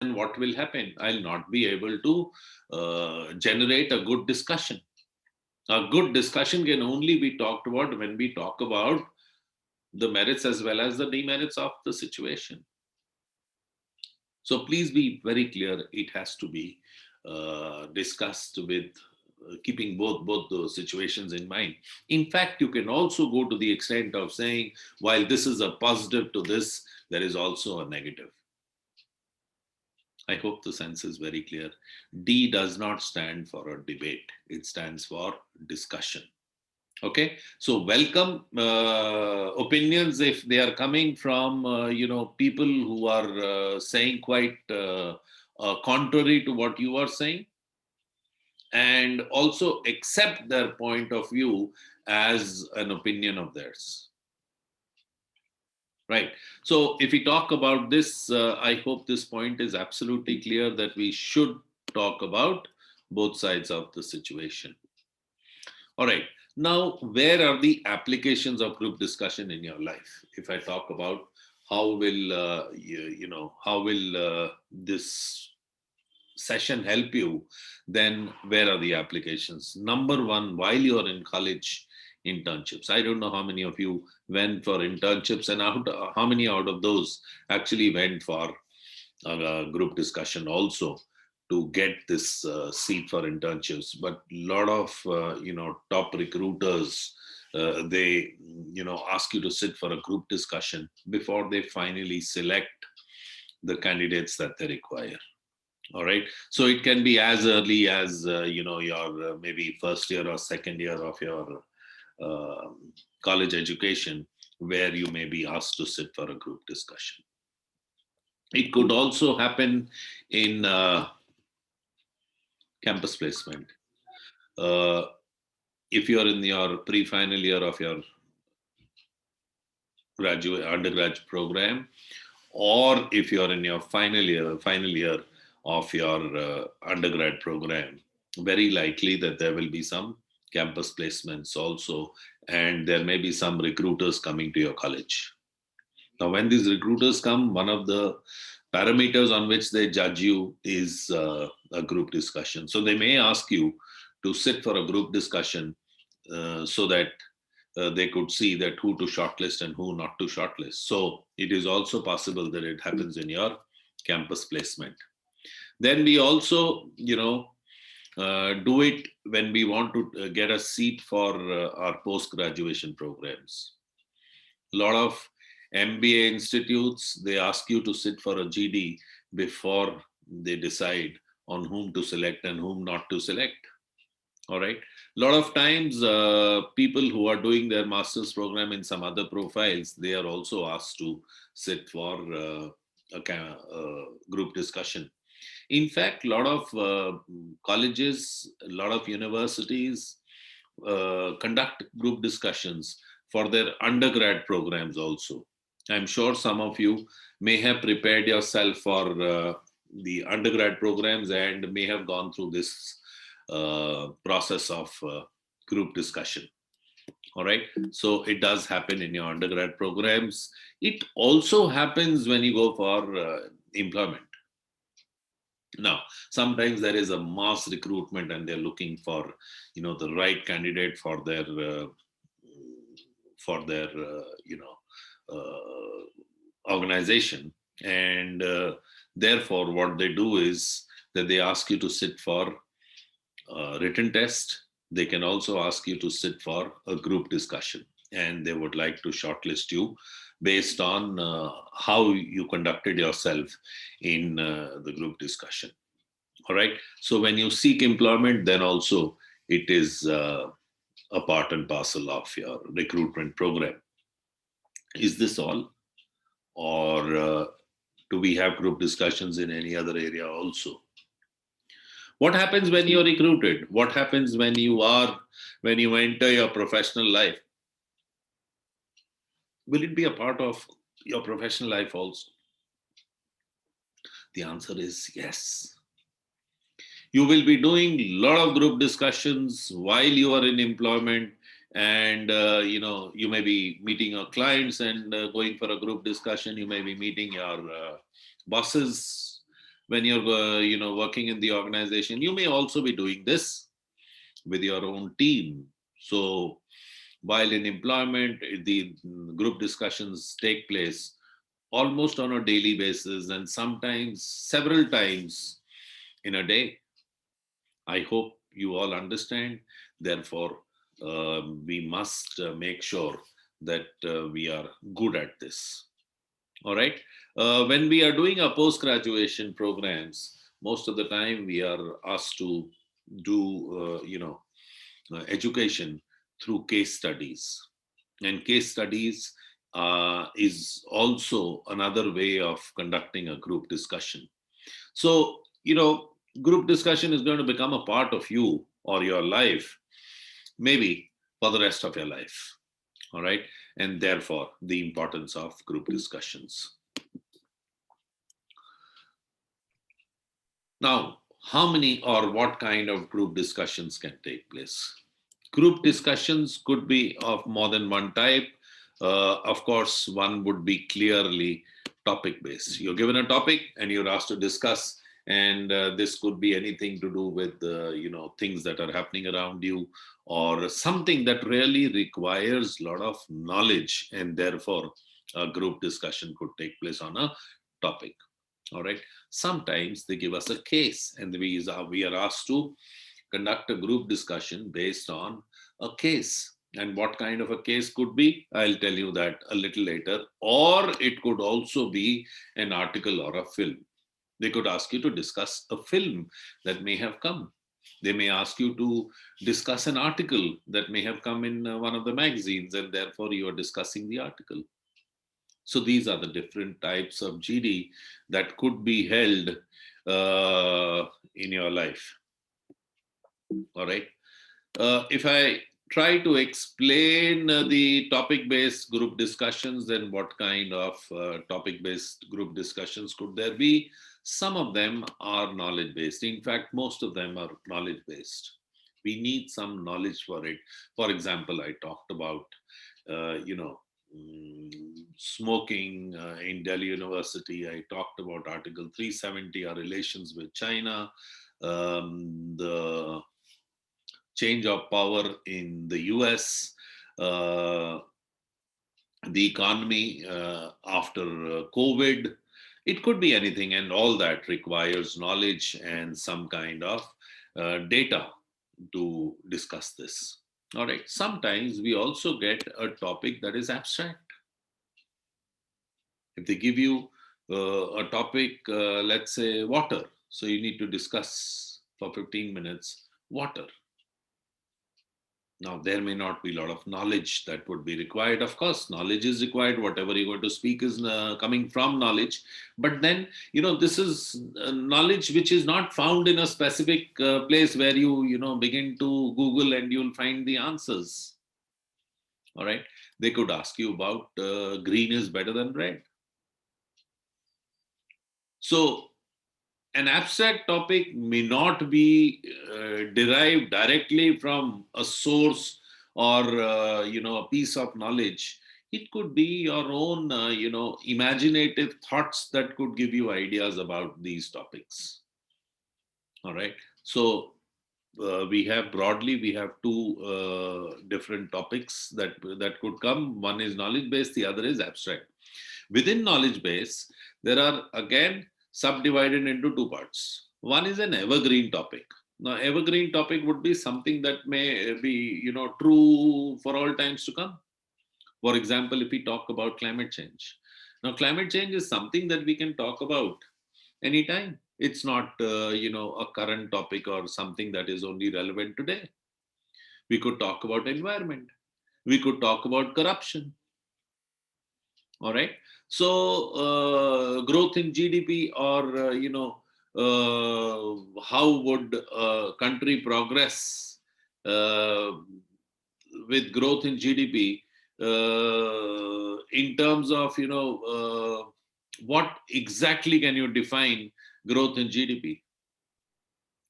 then what will happen? I'll not be able to generate a good discussion. A good discussion can only be talked about when we talk about the merits as well as the demerits of the situation. So please be very clear. It has to be discussed with keeping both those situations in mind. In fact, you can also go to the extent of saying, while this is a positive to this, there is also a negative. I hope the sense is very clear. D does not stand for a debate; it stands for discussion. Okay, so welcome opinions if they are coming from people who are saying quite contrary to what you are saying, and also accept their point of view as an opinion of theirs. Right. So if we talk about this, I hope this point is absolutely clear that we should talk about both sides of the situation. All right. Now, where are the applications of group discussion in your life? If I talk about how will how will this session help you, then where are the applications? Number one, while you're in college, internships. I don't know how many of you went for internships, and how many out of those actually went for group discussion also to get this seat for internships. But a lot of top recruiters, they ask you to sit for a group discussion before they finally select the candidates that they require. All right, so it can be as early as your maybe first year or second year of your uh, college education, where you may be asked to sit for a group discussion. It could also happen in campus placement. Uh, if you're in your pre-final year of your graduate undergraduate program, or if you're in your final year of your undergrad program, very likely that there will be some campus placements also, and there may be some recruiters coming to your college. Now, when these recruiters come, one of the parameters on which they judge you is a group discussion. So they may ask you to sit for a group discussion so that they could see that who to shortlist and who not to shortlist. So it is also possible that it happens in your campus placement. Then we also, do it when we want to get a seat for our post graduation programs. A lot of MBA institutes, they ask you to sit for a GD before they decide on whom to select and whom not to select. All right. A lot of times, people who are doing their master's program in some other profiles, they are also asked to sit for group discussion. In fact, a lot of colleges, a lot of universities conduct group discussions for their undergrad programs also. I'm sure some of you may have prepared yourself for the undergrad programs and may have gone through this process of group discussion. All right. So it does happen in your undergrad programs. It also happens when you go for employment. Now, sometimes there is a mass recruitment and they're looking for, the right candidate for their organization, and therefore, what they do is that they ask you to sit for written test. They can also ask you to sit for a group discussion, and they would like to shortlist you based on how you conducted yourself in the group discussion. All right. So when you seek employment, then also it is a part and parcel of your recruitment program. Is this all, or do we have group discussions in any other area also? What happens when you're recruited? What happens when you enter your professional life? Will it be a part of your professional life also? The answer is yes. You will be doing a lot of group discussions while you are in employment, and you may be meeting your clients and going for a group discussion. You may be meeting your bosses when you're working in the organization, you may also be doing this with your own team. So while in employment, the group discussions take place almost on a daily basis and sometimes several times in a day. I hope you all understand. Therefore, we must make sure that we are good at this. All right. When we are doing our post graduation programs, most of the time we are asked to do, education through case studies. And case studies is also another way of conducting a group discussion. So, group discussion is going to become a part of you or your life, maybe for the rest of your life. All right. And therefore, the importance of group discussions. Now, how many or what kind of group discussions can take place? Group discussions could be of more than one type. Of course, one would be clearly topic based. You're given a topic and you're asked to discuss, and this could be anything to do with things that are happening around you, or something that really requires a lot of knowledge, and therefore a group discussion could take place on a topic. All right. Sometimes they give us a case, and we are asked to conduct a group discussion based on a case. And what kind of a case could be, I'll tell you that a little later. Or it could also be an article or a film. They could ask you to discuss a film that may have come. They may ask you to discuss an article that may have come in one of the magazines, and therefore you are discussing the article. So these are the different types of GD that could be held in your life. All right. If I try to explain the topic-based group discussions, then what kind of topic-based group discussions could there be? Some of them are knowledge-based. In fact, most of them are knowledge-based. We need some knowledge for it. For example, I talked about, smoking in Delhi University. I talked about Article 370, our relations with China, the change of power in the US, the economy after COVID. It could be anything, and all that requires knowledge and some kind of data to discuss this. All right. Sometimes we also get a topic that is abstract. If they give you a topic, let's say water, so you need to discuss for 15 minutes water. Now, there may not be a lot of knowledge that would be required. Of course, knowledge is required. Whatever you're going to speak is coming from knowledge. But then, this is knowledge which is not found in a specific place where you begin to Google and you'll find the answers. All right. They could ask you about green is better than red. So, an abstract topic may not be derived directly from a source or a piece of knowledge. It could be your own imaginative thoughts that could give you ideas about these topics. All right. So we have two different topics that could come. One is knowledge based, the other is abstract. Within knowledge base, there are again subdivided into two parts. One is an evergreen topic. Now, evergreen topic would be something that may be, true for all times to come. For example, if we talk about climate change. Now, climate change is something that we can talk about anytime. It's not, a current topic or something that is only relevant today. We could talk about environment. We could talk about corruption. All right. So growth in GDP, or how would a country progress with growth in GDP in terms of what exactly can you define growth in GDP?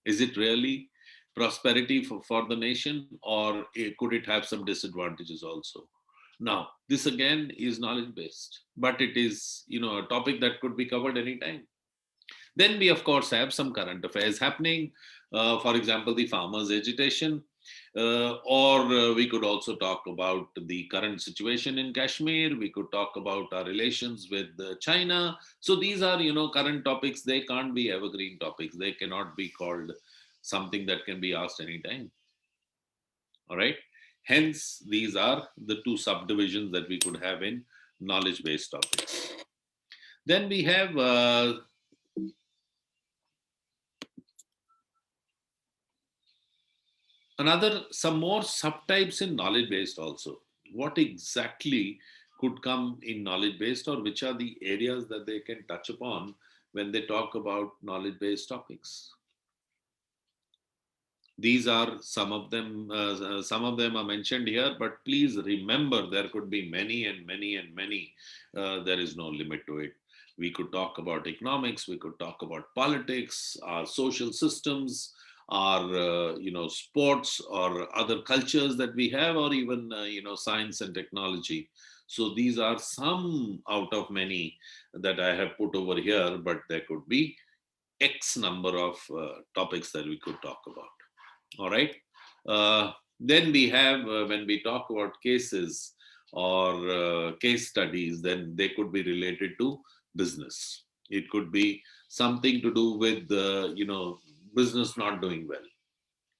Is it really prosperity for the nation, or could it have some disadvantages also? Now, this again is knowledge based, but it is a topic that could be covered anytime. Then we, of course, have some current affairs happening. For example, the farmers' agitation. Or we could also talk about the current situation in Kashmir. We could talk about our relations with China. So these are, current topics. They can't be evergreen topics. They cannot be called something that can be asked anytime. All right. Hence, these are the two subdivisions that we could have in knowledge-based topics. Then we have some more subtypes in knowledge based also. What exactly could come in knowledge based, or which are the areas that they can touch upon when they talk about knowledge based topics? These are some of them. Some of them are mentioned here, but please remember there could be many and many and many. There is no limit to it. We could talk about economics. We could talk about politics, our social systems, our sports, or other cultures that we have, or even science and technology. So these are some out of many that I have put over here, but there could be X number of topics that we could talk about. All right. Then we have, when we talk about cases or case studies, then they could be related to business. It could be something to do with, business not doing well.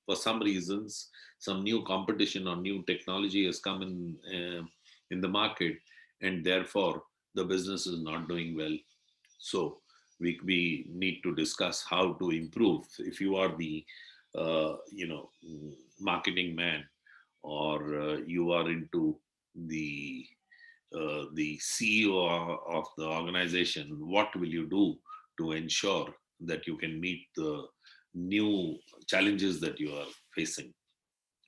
For some reasons, some new competition or new technology has come in the market, and therefore the business is not doing well. So we need to discuss how to improve. If you are the marketing man, or you are into the CEO of the organization, what will you do to ensure that you can meet the new challenges that you are facing?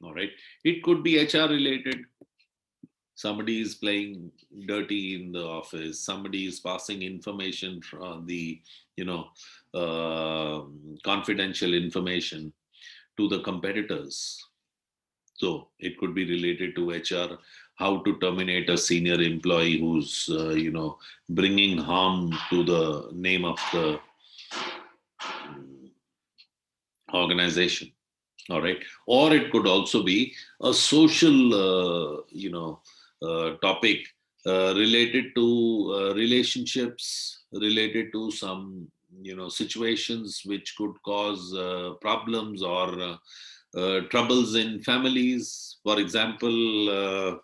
All right. It could be HR related. Somebody is playing dirty in the office. Somebody is passing information from the you know confidential information to the competitors. So it could be related to HR, how to terminate a senior employee who's bringing harm to the name of the organization. All right. Or it could also be a social topic related to relationships, related to some situations which could cause problems, or troubles in families. For example, a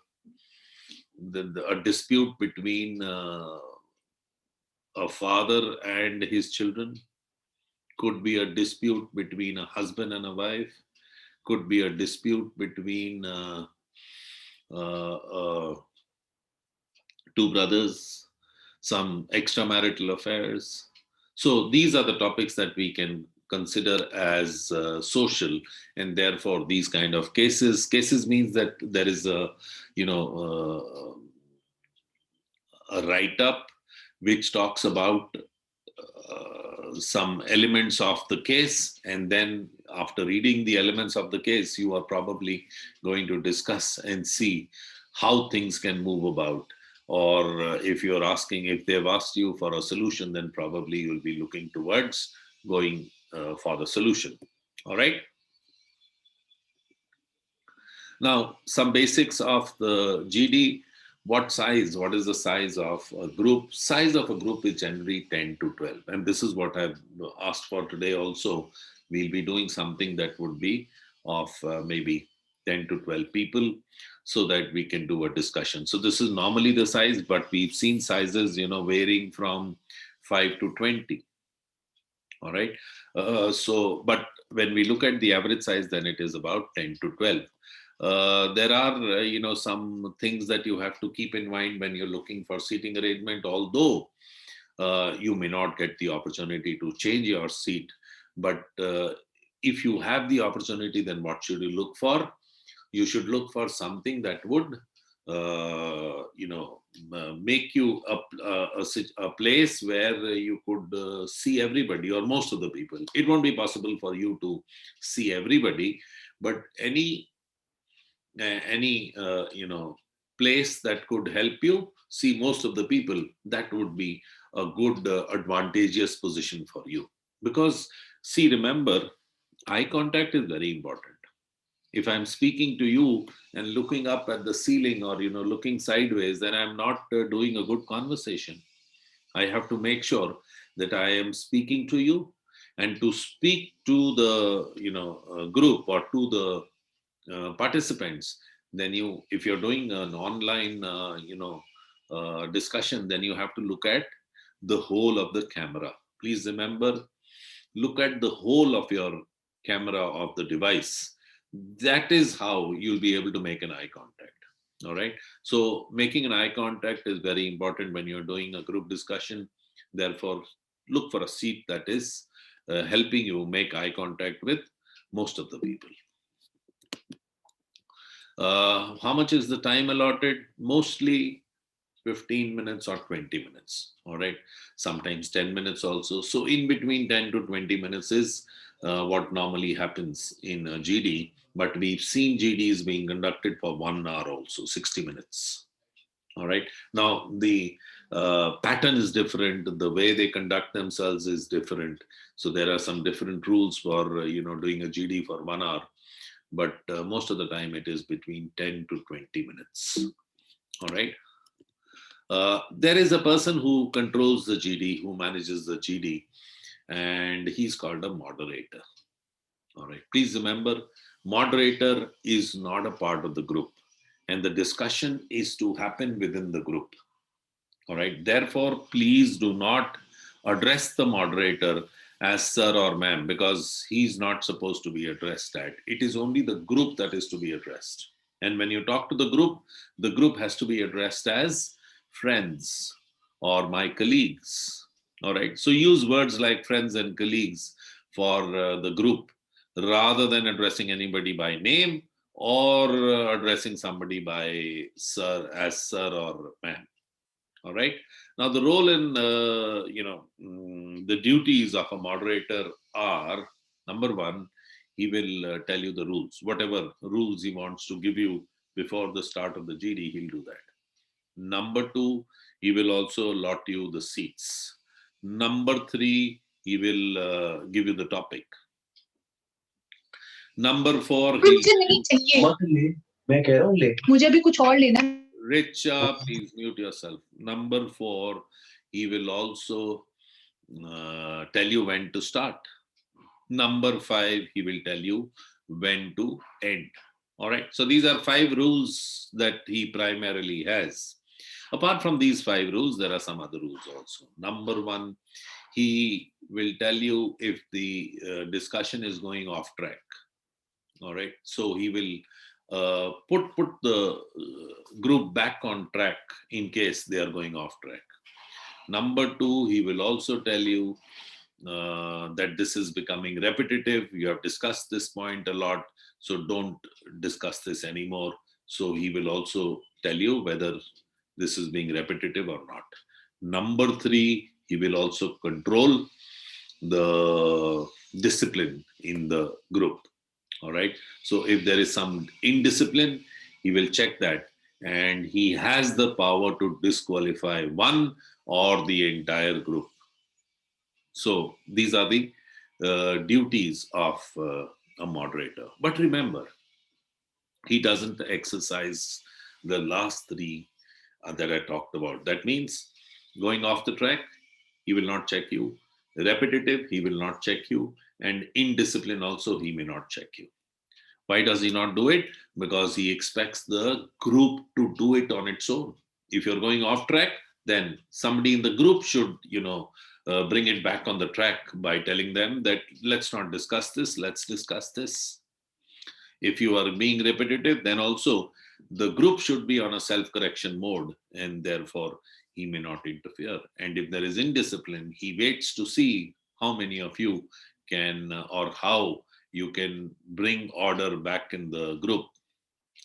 dispute between a father and his children, could be a dispute between a husband and a wife, could be a dispute between uh, uh, two brothers, some extramarital affairs. So these are the topics that we can consider as social, and therefore these kind of cases means that there is a write up which talks about some elements of the case, and then after reading the elements of the case, you are probably going to discuss and see how things can move about. Or if you're asking, if they've asked you for a solution, then probably you'll be looking towards going for the solution. All right. Now, some basics of the GD. What is the size of a group? Size of a group is generally 10 to 12. And this is what I've asked for today also. We'll be doing something that would be of maybe 10 to 12 people, so that we can do a discussion. So this is normally the size, but we've seen sizes, varying from 5 to 20. All right. But when we look at the average size, then it is about 10 to 12. There are, some things that you have to keep in mind when you're looking for seating arrangement, although you may not get the opportunity to change your seat. But if you have the opportunity, then what should you look for? You should look for something that would make you a place where you could see everybody, or most of the people. It won't be possible for you to see everybody, but any place that could help you see most of the people, that would be a good advantageous position for you. Because see, remember, eye contact is very important. If I'm speaking to you and looking up at the ceiling, or looking sideways, then I'm not doing a good conversation. I have to make sure that I am speaking to you, and to speak to the group, or to the participants. Then if you're doing an online discussion, then you have to look at the whole of the camera. Please remember, look at the whole of your camera of the device. That is how you'll be able to make an eye contact. All right. So making an eye contact is very important when you're doing a group discussion. Therefore, look for a seat that is helping you make eye contact with most of the people. How much is the time allotted? Mostly 15 minutes or 20 minutes. All right. Sometimes 10 minutes also. So in between 10 to 20 minutes is what normally happens in a GD. But we've seen GDs being conducted for 1 hour also, 60 minutes. All right. Now the pattern is different. The way they conduct themselves is different. So there are some different rules for doing a GD for 1 hour. But most of the time it is between 10 to 20 minutes. All right. There is a person who controls the GD, who manages the GD, and he's called a moderator. All right. Please remember, moderator is not a part of the group, and the discussion is to happen within the group. All right. Therefore, please do not address the moderator as sir or ma'am, because he's not supposed to be addressed at. It is only the group that is to be addressed. And when you talk to the group has to be addressed as friends or my colleagues. All right. So use words like friends and colleagues for the group, rather than addressing anybody by name, or addressing somebody by sir, as sir or ma'am. All right. Now, the role in, the duties of a moderator are: number one, he will tell you the rules. Whatever rules he wants to give you before the start of the GD, he'll do that. Number two, he will also allot you the seats. Number three, he will give you the topic. Number four, मुझे नहीं चाहिए मत ले मैं कह रहा हूँ ले मुझे भी कुछ और लेना है. Richa, please mute yourself. Number four, he will also tell you when to start. Number five, he will tell you when to end. All right. So these are 5 rules that he primarily has. Apart from these 5 rules, there are some other rules also. Number one, he will tell you if the discussion is going off track. All right. So he will put the group back on track in case they are going off track. Number two, he will also tell you that this is becoming repetitive. You have discussed this point a lot, so don't discuss this anymore. So he will also tell you whether this is being repetitive or not. Number three, he will also control the discipline in the group. All right. So if there is some indiscipline, he will check that, and he has the power to disqualify one or the entire group. So these are the duties of a moderator. But remember, he doesn't exercise the last 3 that I talked about. That means going off the track, he will not check you. Repetitive, he will not check you. And indiscipline also, he may not check you. Why does he not do it? Because he expects the group to do it on its own. If you're going off track, then somebody in the group should, bring it back on the track by telling them that let's not discuss this, let's discuss this. If you are being repetitive, then also the group should be on a self-correction mode, and therefore he may not interfere. And if there is indiscipline, he waits to see how many of you can, or how you can bring order back in the group.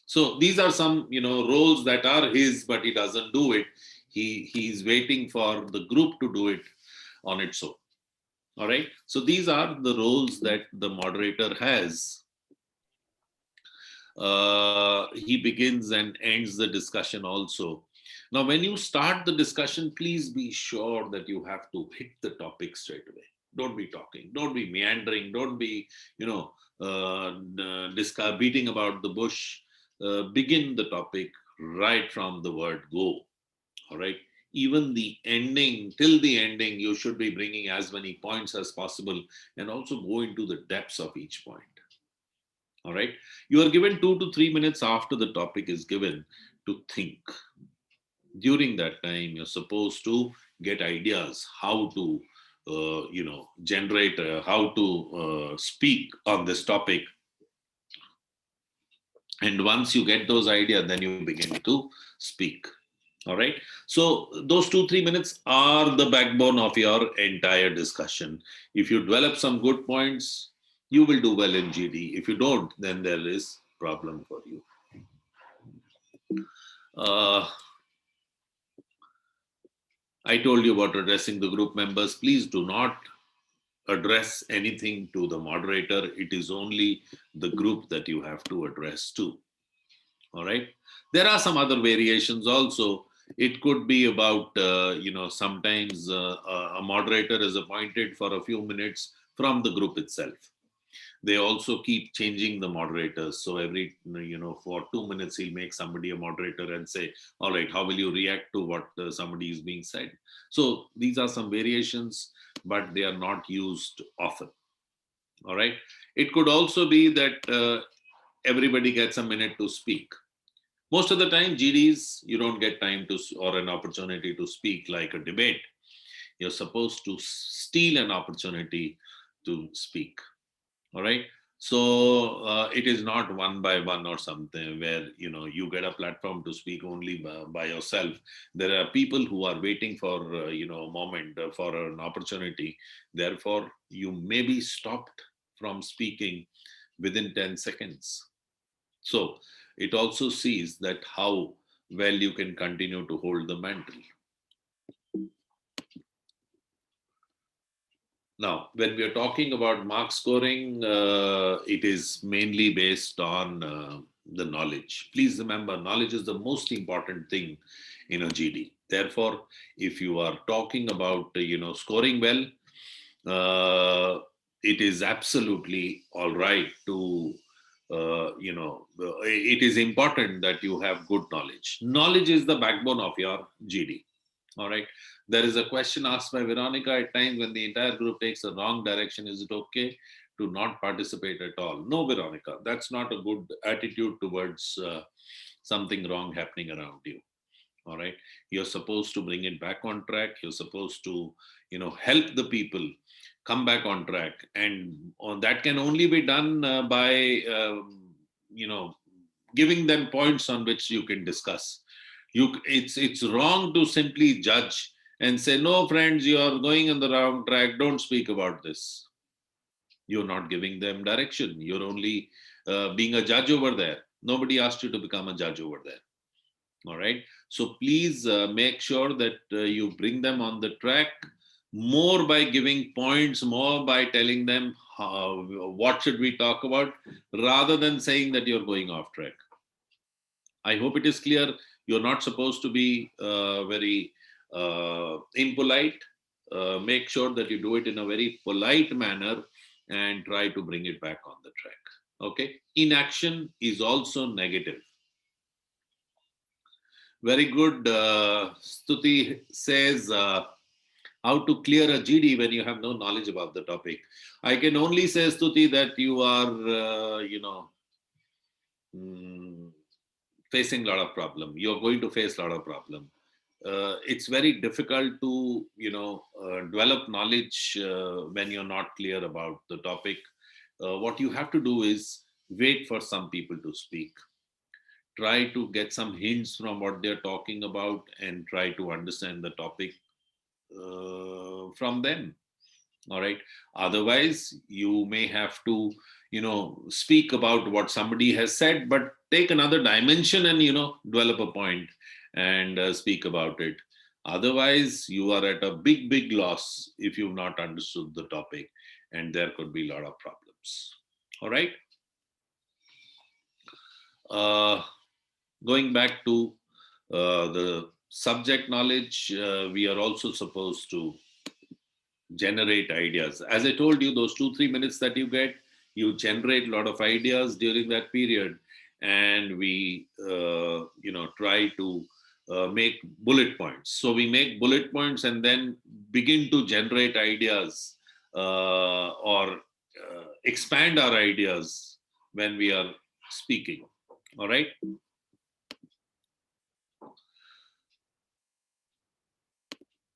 So these are some, roles that are his, but he doesn't do it. He's waiting for the group to do it on its own. All right. So these are the roles that the moderator has. He begins and ends the discussion also Now, when you start the discussion, please be sure that you have to hit the topic straight away. Don't be talking, don't be meandering, don't be, beating about the bush. Begin the topic right from the word go. All right. Even the ending, till the ending, you should be bringing as many points as possible and also go into the depths of each point. All right. You are given 2 to 3 minutes after the topic is given to think. During that time, you're supposed to get ideas how to, generate, how to speak on this topic. And once you get those ideas, then you begin to speak. All right. So those 2 3 minutes are the backbone of your entire discussion. If you develop some good points, you will do well in GD. If you don't, then there is problem for you. I told you about addressing the group members. Please do not address anything to the moderator. It is only the group that you have to address to. All right. There are some other variations also. It could be about, sometimes a moderator is appointed for a few minutes from the group itself. They also keep changing the moderators. So every, for 2 minutes, he'll make somebody a moderator and say, all right, how will you react to what somebody is being said? So these are some variations, but they are not used often. All right. It could also be that everybody gets a minute to speak. Most of the time, GDs, you don't get time to or an opportunity to speak like a debate. You're supposed to steal an opportunity to speak. All right. So it is not one by one or something where you get a platform to speak only by yourself. There are people who are waiting for a moment for an opportunity. Therefore, you may be stopped from speaking within 10 seconds. So it also sees that how well you can continue to hold the mantle. Now, when we are talking about mark scoring, it is mainly based on the knowledge. Please remember, knowledge is the most important thing in a GD. Therefore, if you are talking about, scoring well, it is absolutely all right to, it is important that you have good knowledge. Knowledge is the backbone of your GD. All right. There is a question asked by Veronica at times when the entire group takes a wrong direction. Is it okay to not participate at all? No, Veronica, that's not a good attitude towards something wrong happening around you. All right. You're supposed to bring it back on track. You're supposed to, help the people come back on track. And that can only be done by, giving them points on which you can discuss. It's wrong to simply judge and say, no, friends, you are going on the wrong track. Don't speak about this. You're not giving them direction. You're only being a judge over there. Nobody asked you to become a judge over there. All right. So please make sure that you bring them on the track more by giving points, more by telling them what should we talk about, rather than saying that you're going off track. I hope it is clear. You're not supposed to be very impolite. Make sure that you do it in a very polite manner and try to bring it back on the track. Okay. Inaction is also negative. Very good. Stuti says, how to clear a GD when you have no knowledge about the topic. I can only say, Stuti, that you are, facing a lot of problem. You're going to face a lot of problem. It's very difficult to, develop knowledge when you're not clear about the topic. What you have to do is wait for some people to speak. Try to get some hints from what they're talking about and try to understand the topic from them. All right. Otherwise, you may have to, speak about what somebody has said, but take another dimension and, develop a point and speak about it. Otherwise, you are at a big, big loss if you've not understood the topic, and there could be a lot of problems. All right. Going back to the subject knowledge, we are also supposed to generate ideas. As I told you, those 2-3 minutes that you get, you generate a lot of ideas during that period, and we, try to make bullet points. So we make bullet points and then begin to generate ideas or expand our ideas when we are speaking. All right.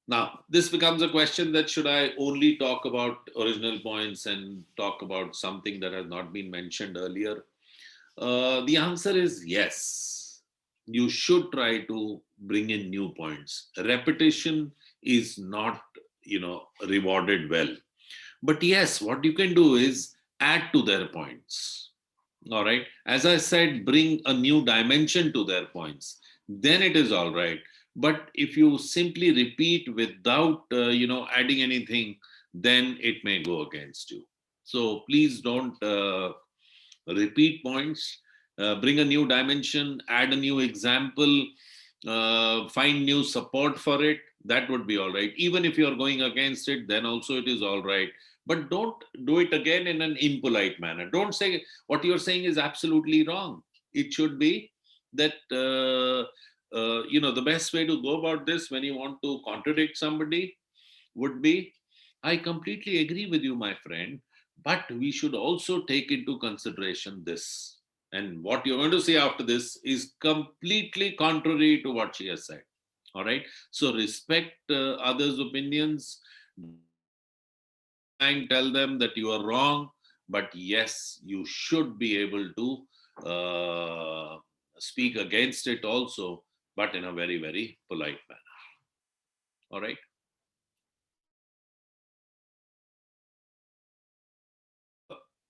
Now, this becomes a question that should I only talk about original points and talk about something that has not been mentioned earlier? The answer is yes. You should try to bring in new points. Repetition is not, rewarded well. But yes, what you can do is add to their points. All right. As I said, bring a new dimension to their points. Then it is all right. But if you simply repeat without, adding anything, then it may go against you. So please don't repeat points. Bring a new dimension, add a new example, find new support for it. That would be all right. Even if you're going against it, then also it is all right. But don't do it again in an impolite manner. Don't say what you're saying is absolutely wrong. It should be that, the best way to go about this when you want to contradict somebody would be, I completely agree with you, my friend, but we should also take into consideration this. And what you're going to say after this is completely contrary to what she has said. All right. So respect others' opinions and tell them that you are wrong. But yes, you should be able to speak against it also, but in a very, very polite manner. All right.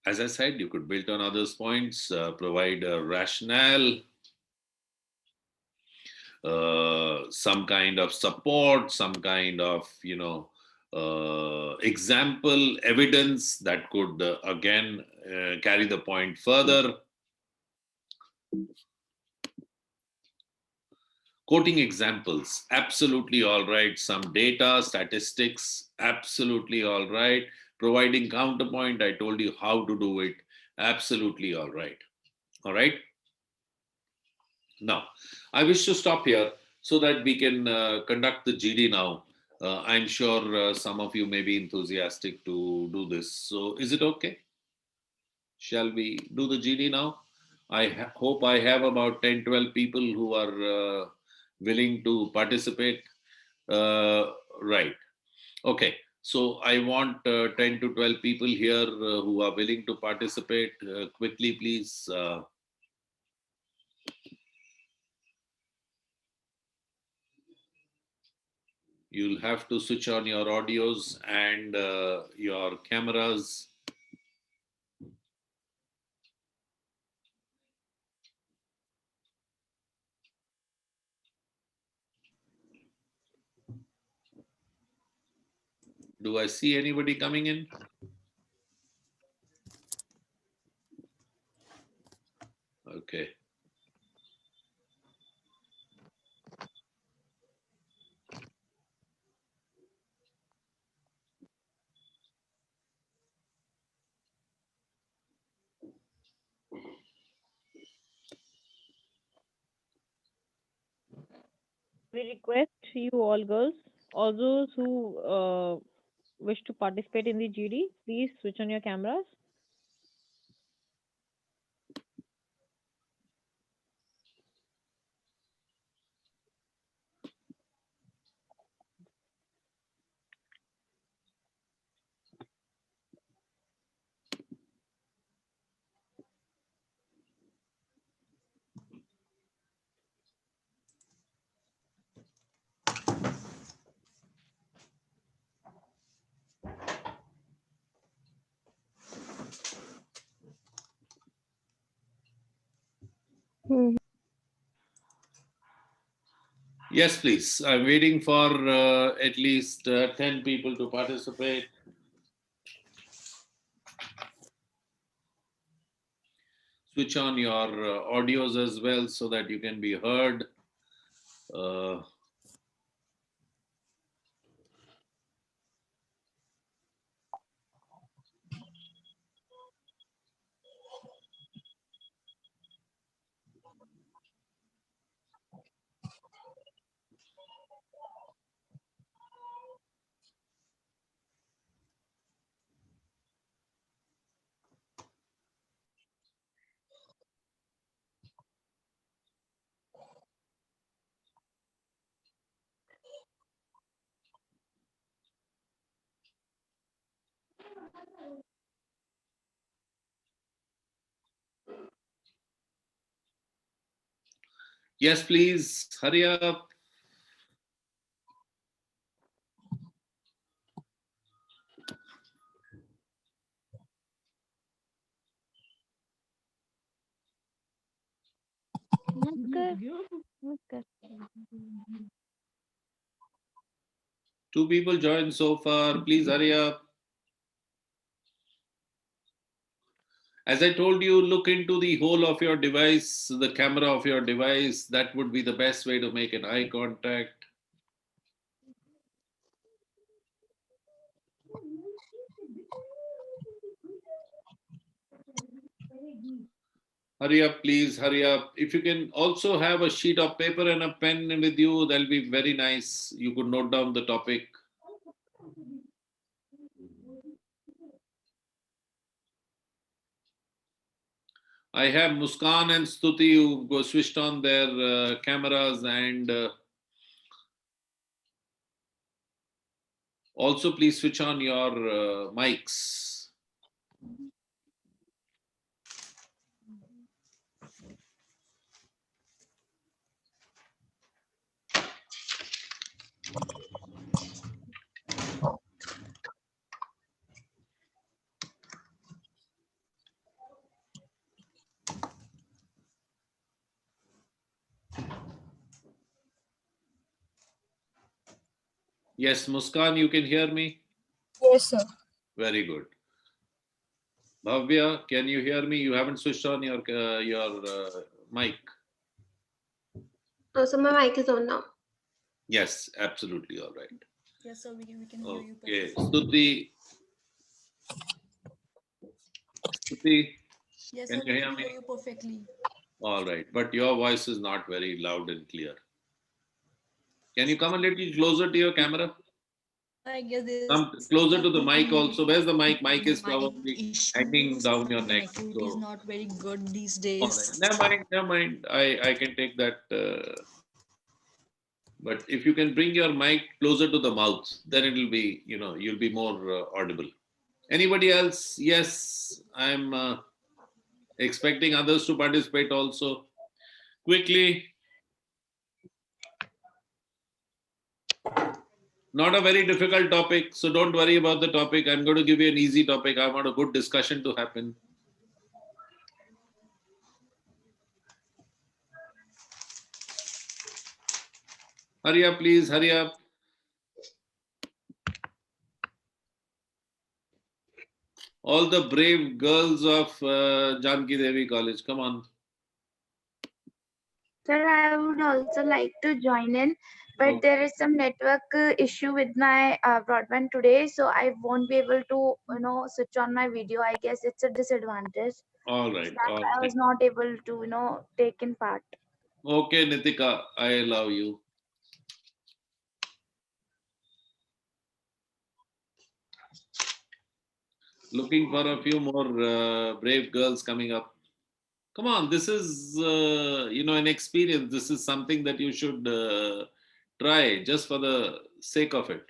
As I said, you could build on others' points, provide a rationale, some kind of support, some kind of, example, evidence that could, again, carry the point further. Quoting examples, absolutely all right. Some data, statistics, absolutely all right. Providing counterpoint, I told you how to do it, absolutely all right. All right. Now, I wish to stop here so that we can conduct the GD now. I'm sure some of you may be enthusiastic to do this. So, is it okay? Shall we do the GD now? I hope I have about 10, 12 people who are willing to participate. Right. Okay. So, I want 10 to 12 people here who are willing to participate. Quickly, please. You'll have to switch on your audios and your cameras. Do I see anybody coming in? Okay. We request you all girls, all those who wish to participate in the GD, please switch on your cameras. Yes, please. I'm waiting for at least 10 people to participate. Switch on your audios as well so that you can be heard. Yes, please, hurry up. Two people joined so far. Please hurry up. As I told you, look into the whole of your device, the camera of your device. That would be the best way to make an eye contact. Hurry up, please, hurry up. If you can also have a sheet of paper and a pen with you, that'll be very nice. You could note down the topic. I have Muskan and Stuti who go switched on their cameras, and also please switch on your mics. Yes, Muskan, you can hear me? Yes, sir. Very good. Bhavya, can you hear me? You haven't switched on your mic. So my mic is on now. Yes, absolutely. All right. Yes, sir. We can hear you. Okay. Stuti. Stuti, Yes, can sir. you We hear can me? hear you perfectly. All right. But your voice is not very loud and clear. Can you come a little closer to your camera? I guess there's Come closer to the mic some also. Where's the mic? Mic is mic probably issues. hanging down your neck. Connectivity is So, not very good these all days. right. Never mind. Never mind. I can take that. But if you can bring your mic closer to the mouth, then it'll be, you'll be more audible. Anybody else? Yes, I'm expecting others to participate also. Quickly. Not a very difficult topic, so don't worry about the topic. I'm going to give you an easy topic. I want a good discussion to happen. Hurry up, please, hurry up. All the brave girls of Janki Devi College, come on. Sir, I would also like to join in, but Okay. there is some network issue with my broadband today, so I won't be able to, switch on my video. I guess it's a disadvantage. All right, That all I right. was not able to, take in part. Okay, Nitika, I allow you. Looking for a few more brave girls coming up. Come on, this is, an experience. This is something that you should try just for the sake of it.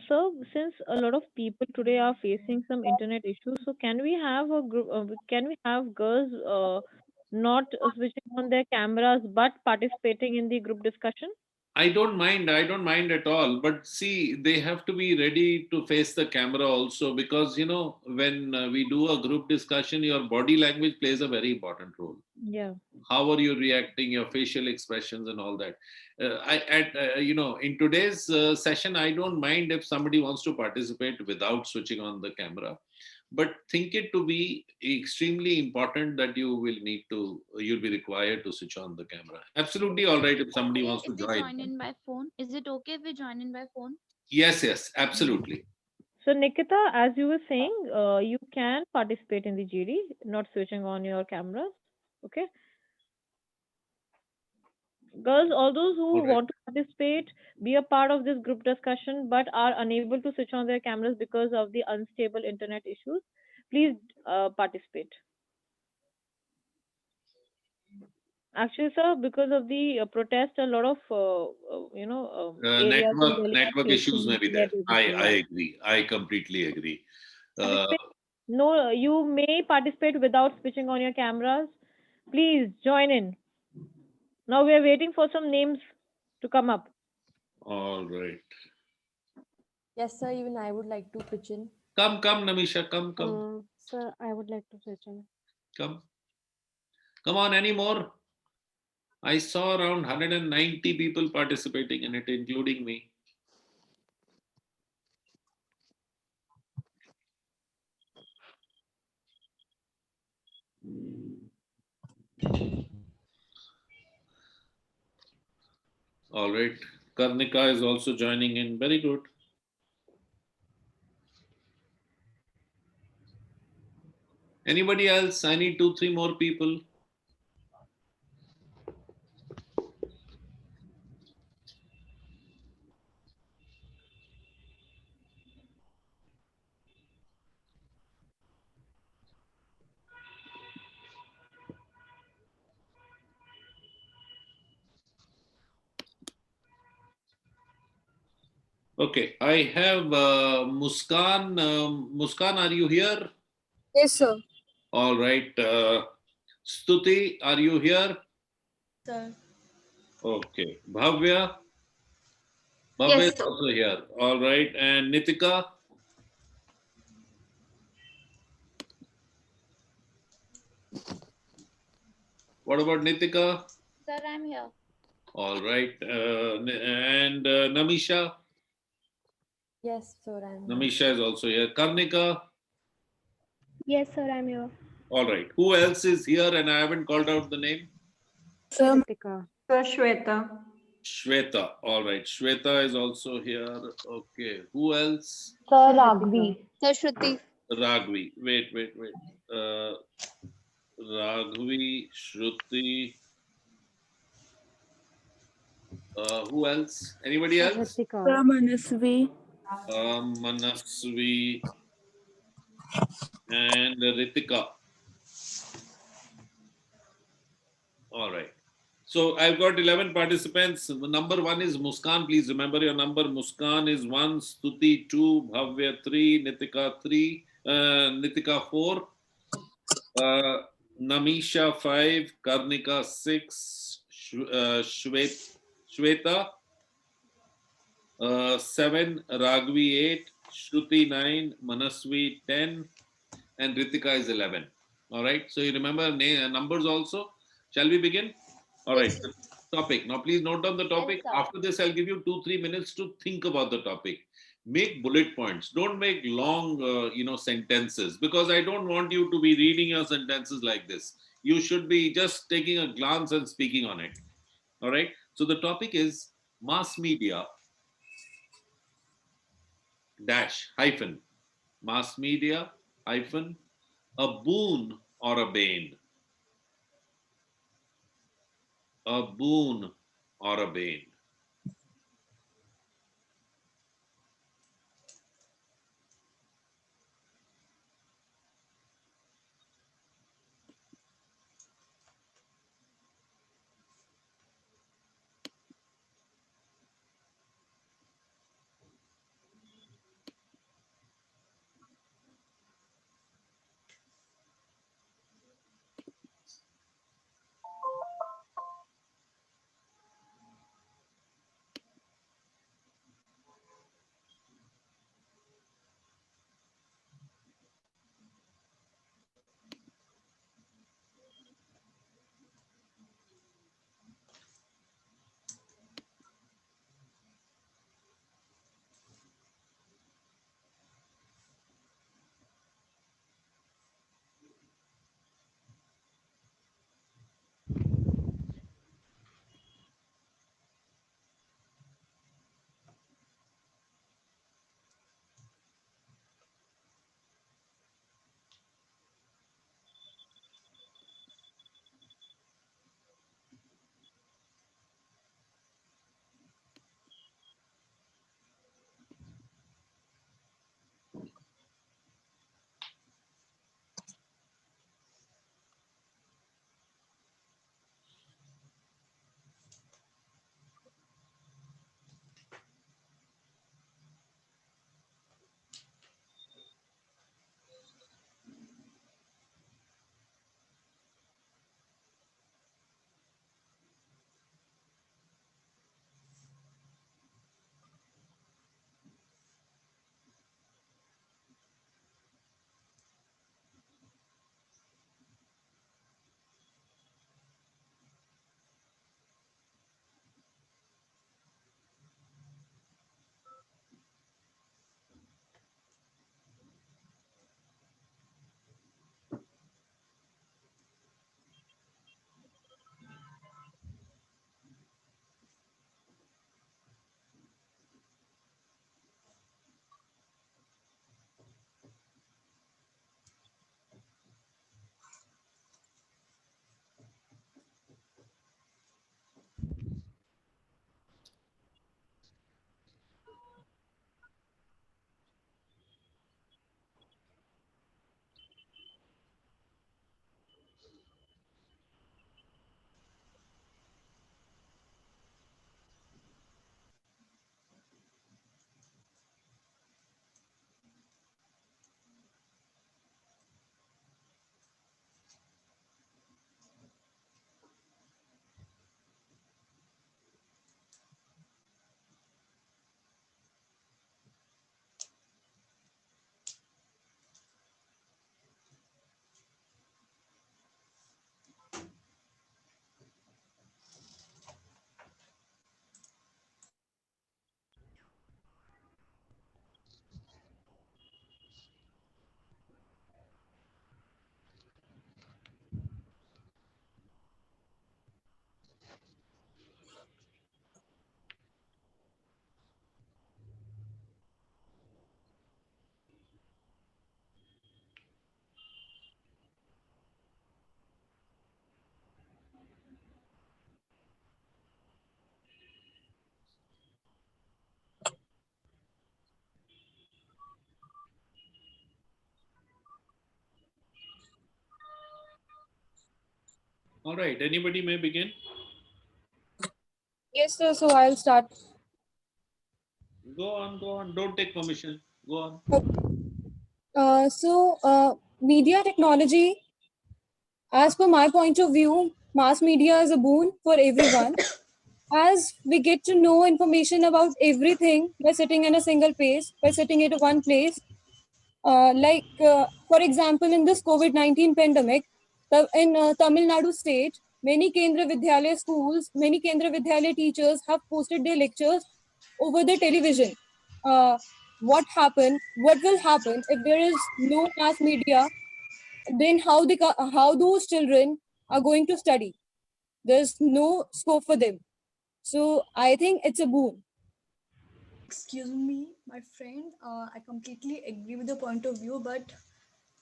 So, since a lot of people today are facing some internet issues, so can we have a group? Can we have girls not switching on their cameras but participating in the group discussion? I don't mind. I don't mind at all. But see, they have to be ready to face the camera also, because, when we do a group discussion, your body language plays a very important role. Yeah. How are you reacting, your facial expressions and all that. In today's session, I don't mind if somebody wants to participate without switching on the camera, but think it to be extremely important that you'll be required to switch on the camera. Absolutely all right if somebody wants to join. Join in by phone? Is it okay if we join in by phone? Yes, absolutely. So, Nikita, as you were saying, you can participate in the GD, not switching on your cameras. Okay. Girls, all those who All right. want to participate, be a part of this group discussion, but are unable to switch on their cameras because of the unstable internet issues, please participate. Actually, sir, because of the protest, a lot of areas in Delhi are Network issues may facing be there. network I issues. Yeah. agree. I completely agree. Participate. No, you may participate without switching on your cameras. Please join in. Now we are waiting for some names to come up. All right. Yes, sir. Even I would like to pitch in. Come, Namisha, come. Sir, I would like to pitch in. Come. Come on, any more? I saw around 190 people participating in it, including me. All right. Karnika is also joining in. Very good. Anybody else? I need 2-3 more people. Okay, I have Muskan. Muskan, are you here? Yes, sir. All right. Stuti, are you here? Sir. Okay. Bhavya? Bhavya Yes, is sir. also here. All right. And Nitika? What about Nitika? Sir, I'm here. All right. And Namisha? Yes, sir. I'm here. Namisha is also here. Karnika? Yes, sir, I'm here. All right. Who else is here and I haven't called out the name? Sir, Ritika. Sir Shweta. Shweta. All right. Shweta is also here. Okay. Who else? Sir, Raghavi. Sir, Shruti. Raghavi. Wait. Raghavi, Shruti. Who else? Anybody else? Ritika. Sir, Manasvi. Manasvi and Ritika. All right. So I've got 11 participants. Number 1 is Muskan. Please remember your number. Muskan is 1, Stuti 2, Bhavya 3, Nitika 3, Nitika 4, Namisha 5, Karnika 6, Shweta 7, Raghavi 8, Shruti 9, Manasvi 10, and Ritika is 11. All right. So you remember numbers also. Shall we begin? All right. The topic. Now, please note down the topic. Yes, sir. After this, I'll give you 2-3 minutes to think about the topic. Make bullet points. Don't make long, sentences, because I don't want you to be reading your sentences like this. You should be just taking a glance and speaking on it. All right. So the topic is mass media dash hyphen mass media hyphen a boon or a bane. A boon or a bane. All right, anybody may begin. Yes, sir. So I'll start. Go on. Don't take permission. Go on. Media technology, as per my point of view, mass media is a boon for everyone, as we get to know information about everything by sitting in a single place, by sitting at one place. For example, in this COVID-19 pandemic, in Tamil Nadu state, many Kendra Vidyalaya schools, many Kendra Vidyalaya teachers have posted their lectures over the television. Uh, what will happen if there is no mass media? Then how those children are going to study? There's no scope for them. So I think it's a boon. Excuse me, my friend. I completely agree with your point of view, but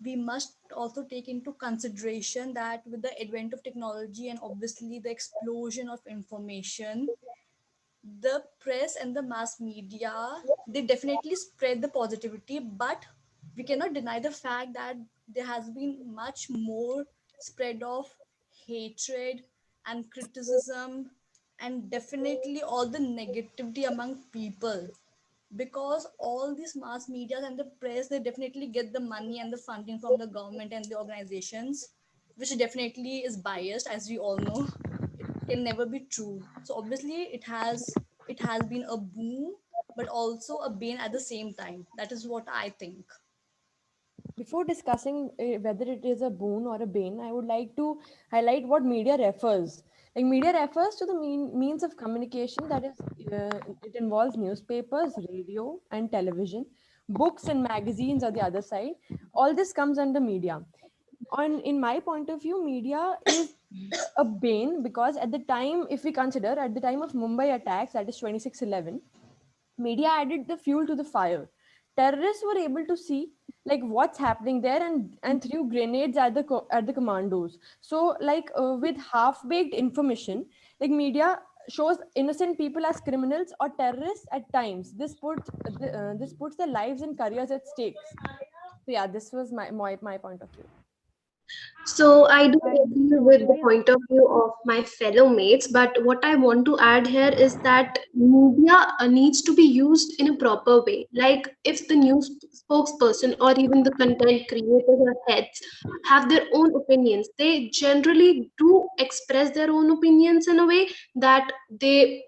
we must also take into consideration that with the advent of technology and obviously the explosion of information, the press and the mass media, they definitely spread the positivity, but we cannot deny the fact that there has been much more spread of hatred and criticism and definitely all the negativity among people, because all these mass media and the press, they definitely get the money and the funding from the government and the organizations, which definitely is biased, as we all know. It can never be true. So obviously it has been a boom, but also a bane at the same time. That is what I think. Before discussing whether it is a boon or a bane, I would like to highlight what media refers. Like media refers to the means of communication that is, it involves newspapers, radio, and television. Books and magazines are the other side. All this comes under media. In my point of view, media is a bane because at the time, if we consider at the time of Mumbai attacks, that is 26/11, media added the fuel to the fire. Terrorists were able to see like what's happening there and threw grenades at the commandos. So with half baked information, like media shows innocent people as criminals or terrorists at times. This puts their lives and careers at stakes. So yeah, this was my point of view. So I do Right. agree So with the yeah. point of view of my fellow mates, but what I want to add here is that media needs to be used in a proper way. Like if the news spokesperson or even the content creators or heads have their own opinions, they generally do express their own opinions in a way that they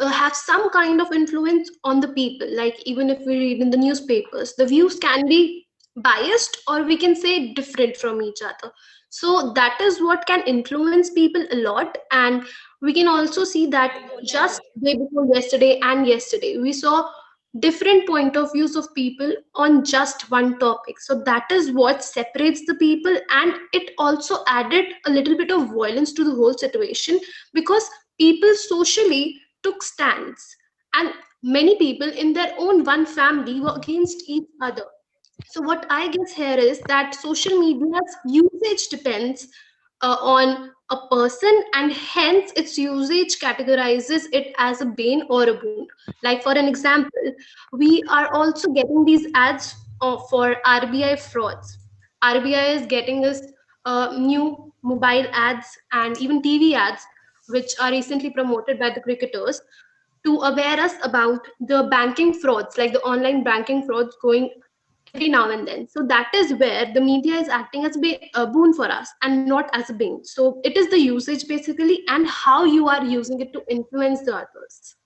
have some kind of influence on the people. Like even if we read in the newspapers, the views can be biased or we can say different from each other, so that is what can influence people a lot. And we can also see that just day before yesterday and yesterday we saw different point of views of people on just one topic. So that is what separates the people, and it also added a little bit of violence to the whole situation, because people socially took stands, and many people in their own one family were against each other. So what I guess here is that social media's usage depends on a person, and hence its usage categorizes it as a bane or a boon. Like for an example, we are also getting these ads for RBI frauds. RBI is getting us new mobile ads and even TV ads, which are recently promoted by the cricketers to aware us about the banking frauds, like the online banking frauds going every now and then. So that is where the media is acting as a boon for us and not as a bane. So it is the usage basically and how you are using it to influence the others.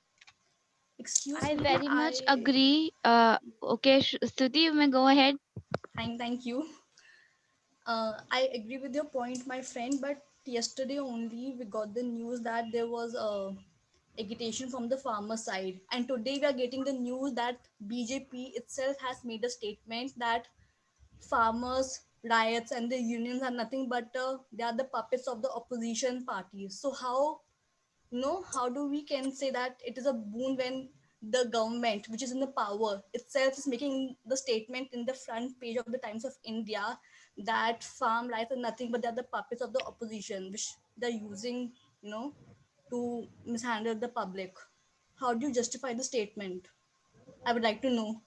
Excuse I me, very much I agree. Okay, Stuti, you may go ahead. thank you. I agree with your point, my friend, but yesterday only we got the news that there was a agitation from the farmer side, and today we are getting the news that BJP itself has made a statement that farmers riots and the unions are nothing but they are the puppets of the opposition parties. So how do we can say that it is a boon when the government, which is in the power itself, is making the statement in the front page of the Times of India that farm rights are nothing but they are the puppets of the opposition, which they're using, to mishandle the public. How do you justify the statement? I would like to know.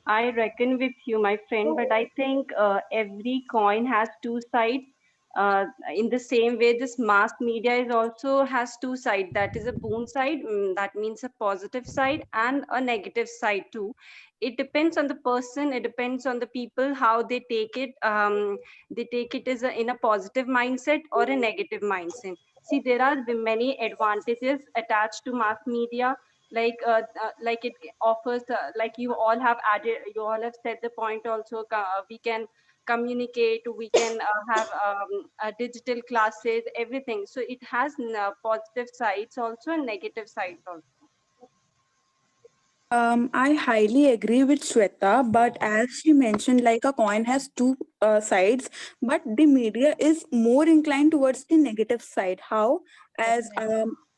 I reckon with you, my friend, but I think every coin has two sides. In the same way, this mass media is also has two sides. That is a boon side, that means a positive side, and a negative side too. It depends on the person. It depends on the people how they take it. They take it as in a positive mindset or a negative mindset. See, there are many advantages attached to mass media, like it offers, like you all have added, you all have said the point also, we can communicate, we can have digital classes, everything. So it has positive sides also and negative sides also. I highly agree with Shweta, but as she mentioned, like a coin has two sides, but the media is more inclined towards the negative side. How? As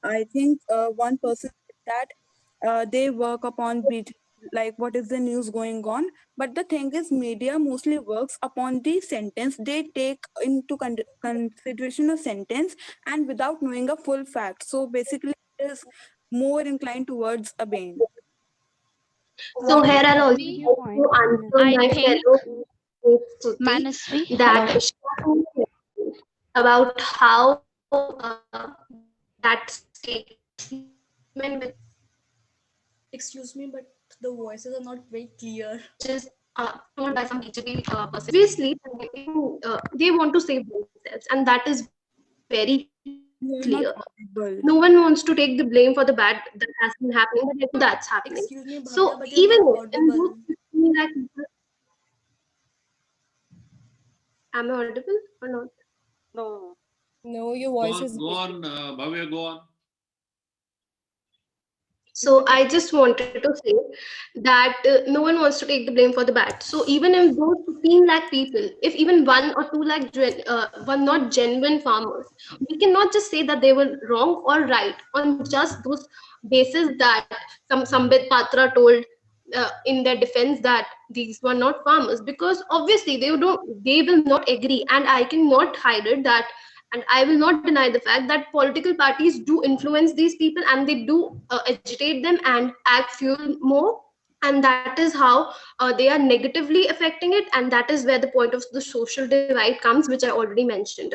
I think one person said that they work upon like what is the news going on, but the thing is, media mostly works upon the sentence. They take into consideration a sentence and without knowing a full fact. So basically, it is more inclined towards a bane. So here I'll also Me, like to answer I my think fellow Stuti Manasvi. that Hello. she mentioned about how that statement, which Excuse me, but the voices are not very clear. is told by some BJP person, obviously they want to save themselves, and that is very You are clear. not audible. No one wants to take the blame for the bad that has been happening, but I know that's happening. Excuse me, Bhavya, So but you're even not if in those audible. 15 lakh people, am I audible or not? No. No, your Go voice on, is go on, Bhavya, go on. So I just wanted to say that no one wants to take the blame for the bad. So even if those 15 lakh people, if even 1 or 2 lakh were not genuine farmers, we cannot just say that they were wrong or right on just those basis that some Sambit Patra told in their defense that these were not farmers, because obviously they will not agree, and I cannot hide it that, and I will not deny the fact that political parties do influence these people, and they do agitate them and act fuel more, and that is how they are negatively affecting it, and that is where the point of the social divide comes, which I already mentioned.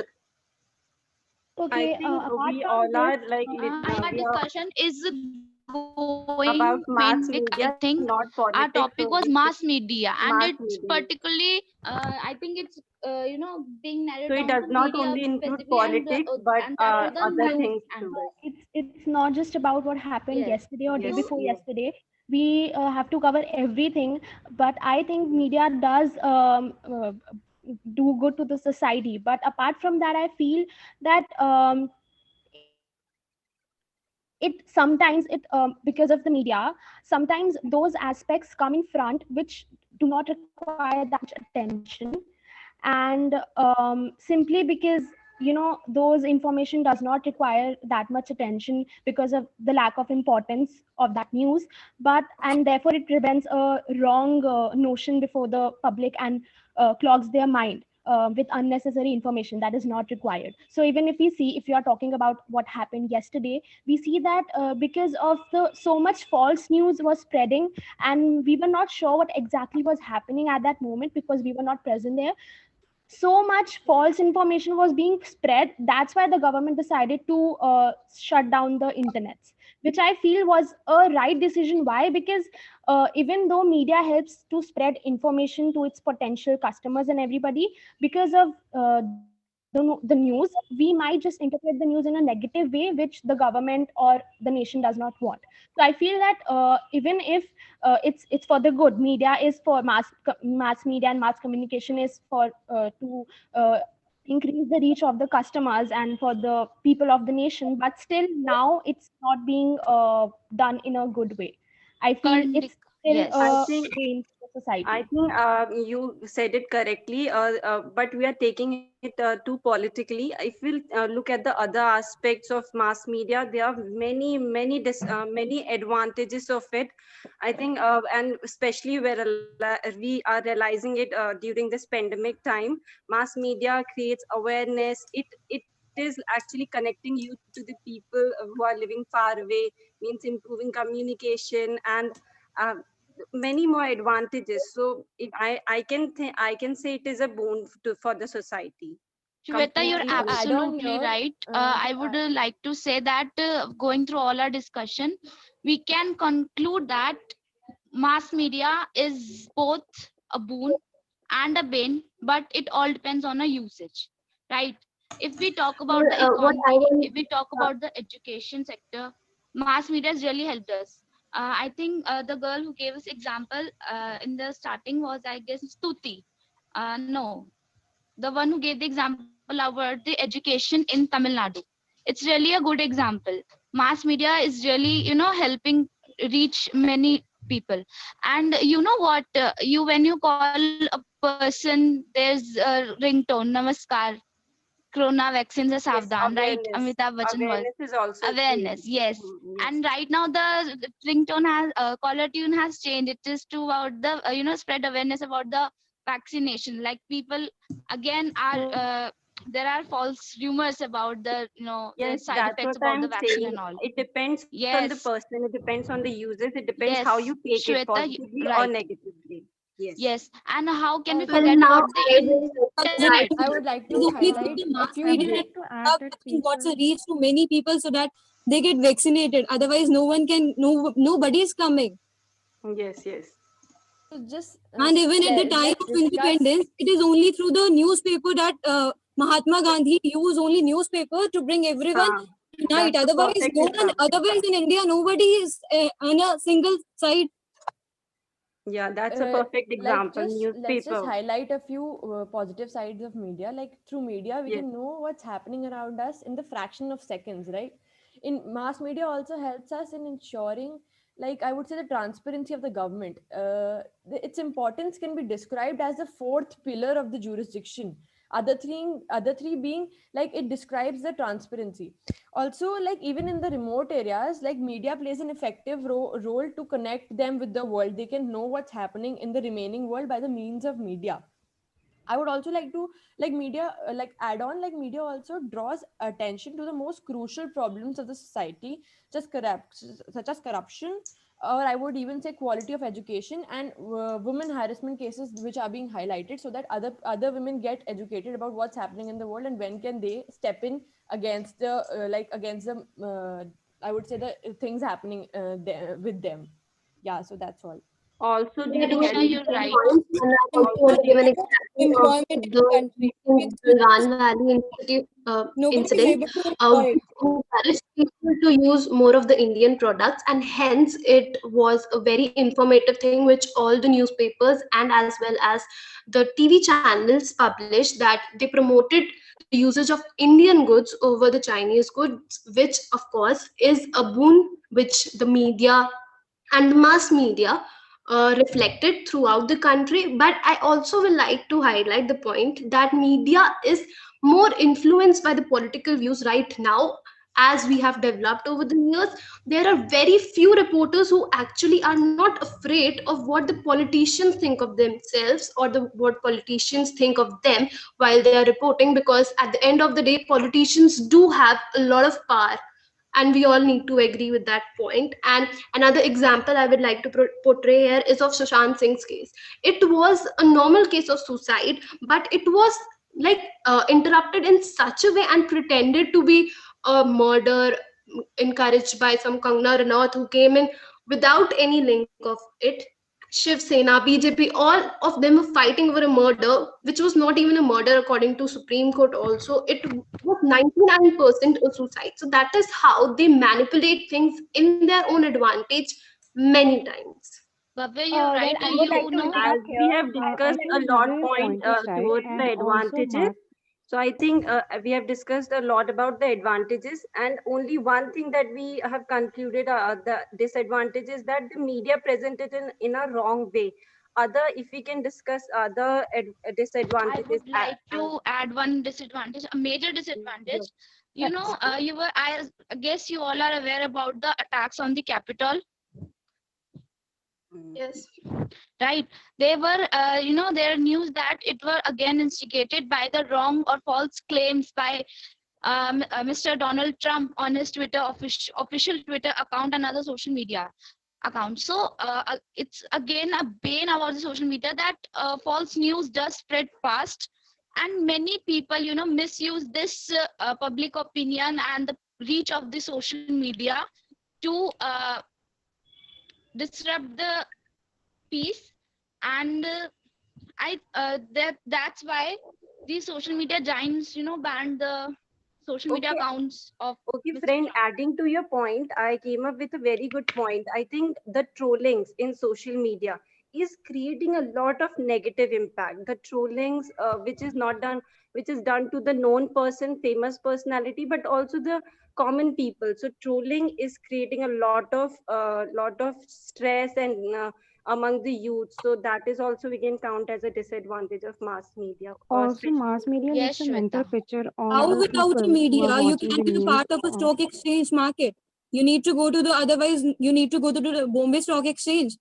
I Okay, think apart we from all this, are like Our we are discussion is about going mass when I media, think not our politics. topic So was we should mass media, and mass it's media. particularly, I think it's being So narrowed it down does to not media only include specifically, politics, but and that is the other news things too. angle. it's not just about what happened Yes. yesterday or day Yes, before yes. yesterday. We have to cover everything, but I think media does do good to the society. But apart from that, I feel that it sometimes it because of the media, sometimes those aspects come in front which do not require that much attention, and simply because those information does not require that much attention because of the lack of importance of that news, but and therefore it prevents a wrong notion before the public and clogs their mind with unnecessary information that is not required. So even if we see, if you are talking about what happened yesterday, we see that because of the so much false news was spreading, and we were not sure what exactly was happening at that moment because we were not present there. So much false information was being spread. That's why the government decided to shut down the internets, which I feel was a right decision. Why? Because even though media helps to spread information to its potential customers and everybody, because of the news, we might just interpret the news in a negative way, which the government or the nation does not want. So I feel that even if it's for the good, media is for mass media and mass communication is for to increase the reach of the customers and for the people of the nation, but still now it's not being done in a good way. I feel it's still Yes. I a think pain for I society. think you said it correctly, but we are taking it too politically. If we look at the other aspects of mass media, there are many advantages of it. I think, and especially where we are realizing it during this pandemic time, mass media creates awareness. It is actually connecting you to the people who are living far away, means improving communication and. many more advantages. So if I can say it is a boon for the society. Shweta, you're Completely agree. absolutely right. I would like to say that going through all our discussion, we can conclude that mass media is both a boon and a bane, but it all depends on a usage, right? If we talk about the What I economy, want, if we talk about the education sector, mass media has really helped us. I think the girl who gave us example in the starting was, I guess, Stuti. No, the one who gave the example about the education in Tamil Nadu. It's really a good example. Mass media is really, helping reach many people. And you know what? You when you call a person, there's a ringtone, Namaskar. Corona vaccines are Yes, Savdhan, right? awareness. Amitabh Bachchan was. Awareness is also Awareness, changed. yes. Yes. And right now the ringtone has caller tune has changed. It is to about the spread awareness about the vaccination. Like people again are there are false rumors about the the Yes, side that's effects what about the I'm vaccine saying. and all. It depends on the Yes, person, it depends on the users, it depends yes, how you take it, Shweta, positively or right. negatively. Yes. Yes, and how can we well, forget now about the I will internet? I would like It is to only through highlight the a mass few media like to add that what's a people reach to many people so that they get vaccinated. Otherwise, nobody is coming. Yes, yes. just And even at the time let's of discuss. independence, it is only through the newspaper that Mahatma Gandhi used only newspaper to bring everyone Ah, unite. that's a Otherwise, perfect no one. example. Otherwise, in India, nobody is on a single side. Yeah, that's a perfect Like example. let's just Newspaper. highlight a few positive sides of media. Like through media we Yes. can know what's happening around us in the fraction of seconds, right? In mass media also helps us in ensuring, like I would say, the transparency of the government. Its importance can be described as the fourth pillar of the jurisdiction. Other three being, like, it describes the transparency. Also, like, even in the remote areas, like, media plays an effective role to connect them with the world. They can know what's happening in the remaining world by the means of media. I would also like to, like, media like add on, like, media also draws attention to the most crucial problems of the society, such as corruption, or I would even say quality of education, and women harassment cases which are being highlighted, so that other women get educated about what's happening in the world and when can they step in against the against the I would say the things happening with them. Yeah, so that's all. Also yeah, during those Shweta, are you're good right. points. And I also want to give an example of Employment in the the country. recent Ran Valley Nobody is incident, able to employ. which encouraged people to use more of the Indian products, and hence it was a very informative thing which all the newspapers and as well as the TV channels published, that they promoted the usage of Indian goods over the Chinese goods, which of course is a boon which the media and mass media reflected throughout the country. But I also will like to highlight the point that media is more influenced by the political views right now. As we have developed over the years, there are very few reporters who actually are not afraid of what the politicians think of themselves, or what politicians think of them while they are reporting, because at the end of the day politicians do have a lot of power, and we all need to agree with that point. And another example I would like to portray here is of Sushant Singh's case. It was a normal case of suicide, but it was like interrupted in such a way and pretended to be a murder encouraged by some Kangna Ranaut who came in without any link of it. Shiv Sena, BJP, all of them were fighting over a murder, which was not even a murder according to Supreme Court. Also, it was 99% a suicide. So that is how they manipulate things in their own advantage many times. Bhavya, you're right. Well, I would like You to know, As interrupt we here. have I discussed a think lot Bhavya's point point is right, towards the and also advantages, Mark. so I think we have discussed a lot about the advantages, and only one thing that we have concluded the disadvantages, that the media presented in a wrong way. Other, if we can discuss other I disadvantages. would like to add one disadvantage, a major disadvantage. I guess you all are aware about the attacks on the Capitol, Yes. right? They were, there are news that it were again instigated by the wrong or false claims by Mr. Donald Trump on his Twitter official Twitter account and other social media. account. So it's again a bane about the social media that false news does spread fast, and many people, misuse this public opinion and the reach of the social media to disrupt the peace. And that's why these social media giants, banned the social media Okay, accounts of okay, Mr. friend, Trump. adding to your point, I came up with a very good point. I think the trollings in social media is creating a lot of negative impact. The trollings, which is not done, which is done to the known person, famous personality, but also the common people. So trolling is creating a lot of stress and among the youth. So that is also we can count as a disadvantage of mass media, Also, especially. mass media Yes, leaves a mental Shweta. picture on How the without the people who are media you watching the can be the news. part of a stock exchange market? You need to go to the otherwise you need to go to the Bombay Stock Exchange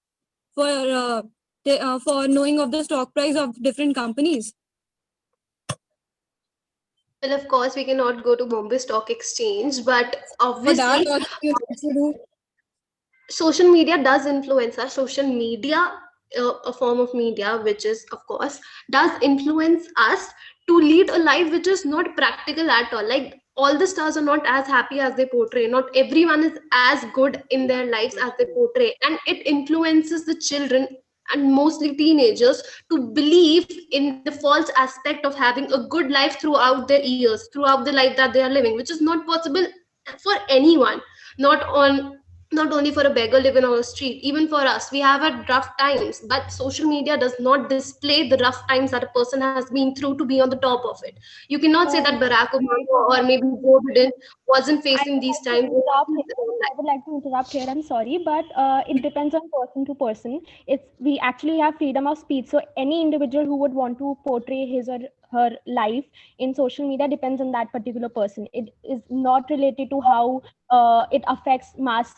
for knowing of the stock price of different companies. Well, of course, we cannot go to Bombay Stock Exchange, but For that, obviously, also you need to do. social media does influence us. Social media, a form of media, which is, of course, does influence us to lead a life which is not practical at all. Like, all the stars are not as happy as they portray. Not everyone is as good in their lives as they portray. And it influences the children and mostly teenagers to believe in the false aspect of having a good life throughout their years, throughout the life that they are living, which is not possible for anyone. Not on not only for a beggar living on the street, even for us, we have had rough times, but social media does not display the rough times that a person has been through to be on the top of it. You cannot say that Barack Sorry Obama for or that. maybe Joe Biden wasn't I facing would these like to times in interrupt his here. own I life. would like to interrupt here. I'm sorry, but it depends on person to person. It's we actually have freedom of speech. So any individual who would want to portray his or her life in social media depends on that particular person. It is not related to how it affects mass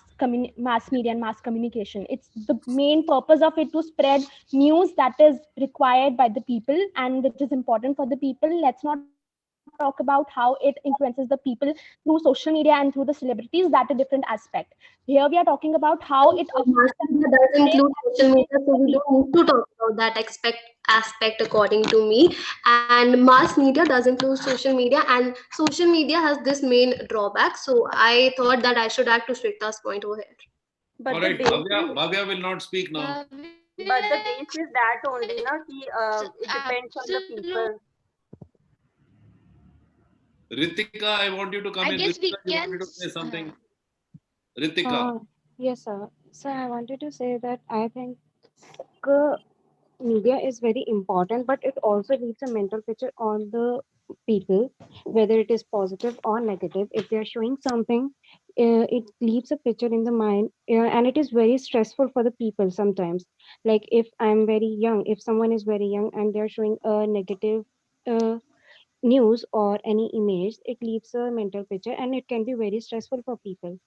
media and mass communication. It's the main purpose of it to spread news that is required by the people and which is important for the people. Let's not talk about how it influences the people through social media and through the celebrities. That a different aspect. Here we are talking about how it affects Mass and media does spreads include and social influences media, so the we people. don't need to talk about that aspect according to me. And mass media does include social media, and social media has this main drawback. So I thought that I should add to Shweta's point over here. But All the right, basic, Bhavya will not speak now. but the base is that only, na, it depends on the Absolutely. people. Ritika, I want you to come I in. guess we Ritika, you can. wanted to say something? Ritika. Uh, yes, sir. So I wanted to say that I think uh, media is very important, but it also leaves a mental picture on the people, whether it is positive or negative. If they are showing something, it leaves a picture in the mind, and it is very stressful for the people sometimes. Like if I'm very young, if someone is very young and they're showing a negative uh, news or any image, it leaves a mental picture and it can be very stressful for people.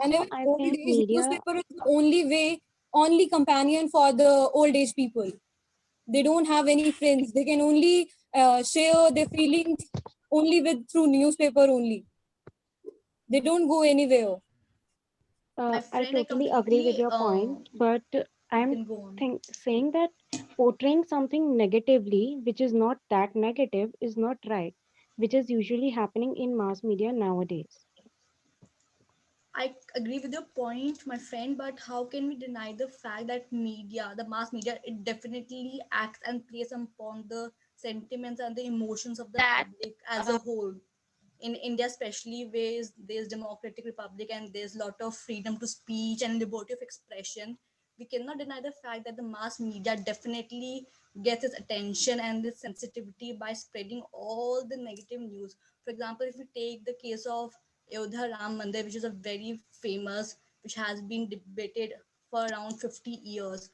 And Also, in I old think age, media. newspaper is the only way, only companion for the old age people. They don't have any friends. They can only share their feelings only with through newspaper only. They don't go anywhere. My I friend, I totally agree with completely your point, but you I'm can go on. saying that portraying something negatively, which is not that negative, is not right, which is usually happening in mass media nowadays. I agree with your point, my friend, but how can we deny the fact that media, the mass media, it definitely acts and plays upon the sentiments and the emotions of the That public as a whole? In India, especially, where there's democratic republic and there's a lot of freedom to speech and liberty of expression, we cannot deny the fact that the mass media definitely gets its attention and its sensitivity by spreading all the negative news. For example, if we take the case of Ayodhya Ram Mandir, which is a very famous, which has been debated for around 50 years,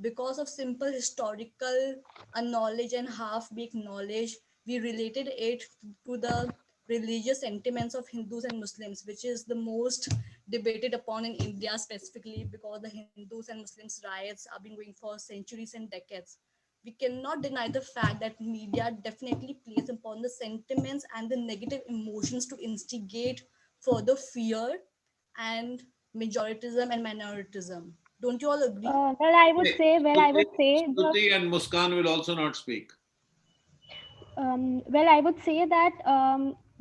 because of simple historical knowledge and half-baked knowledge, we related it to the religious sentiments of Hindus and Muslims, which is the most debated upon in India specifically, because the Hindus and Muslims riots have been going for centuries and decades. We cannot deny the fact that media definitely plays upon the sentiments and the negative emotions to instigate further fear and majoritism and minoritism. Don't you all agree? Well, I would say, the Shruti and Muskan will also not speak. well, I would say that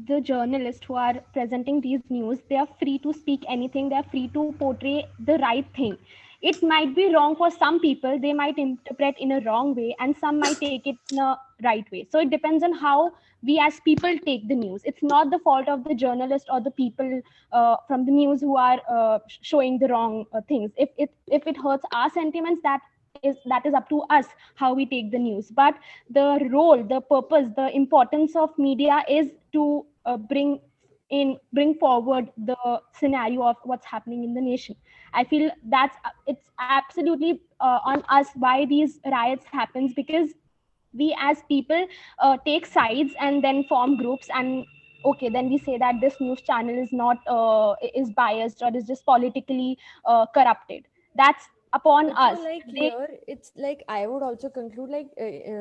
the journalists who are presenting these news, they are free to speak anything. They are free to portray the right thing. It might be wrong for some people. They might interpret in a wrong way, and some might take it in a right way. So it depends on how we as people take the news. It's not the fault of the journalist or the people from the news who are showing the wrong things. If it hurts our sentiments, that is up to us how we take the news. But the role, the purpose, the importance of media is to bring forward the scenario of what's happening in the nation. I feel it's absolutely on us why these riots happens, because we as people take sides and then form groups, and okay, then we say that this news channel is not is biased or is just politically corrupted. That's upon us. Also, like here, it's like I would also conclude like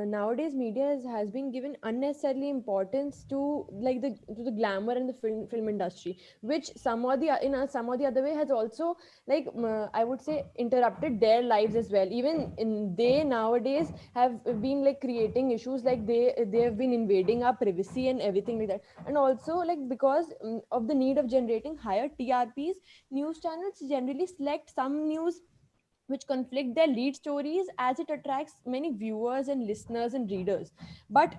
nowadays media has been given unnecessarily importance to like the glamour and the film industry, which some or the some or the other way has also like I would say interrupted their lives as well. Even they nowadays have been like creating issues, like they have been invading our privacy and everything like that. And also like because of the need of generating higher TRPs, news channels generally select some news which conflict their lead stories, as it attracts many viewers and listeners and readers. But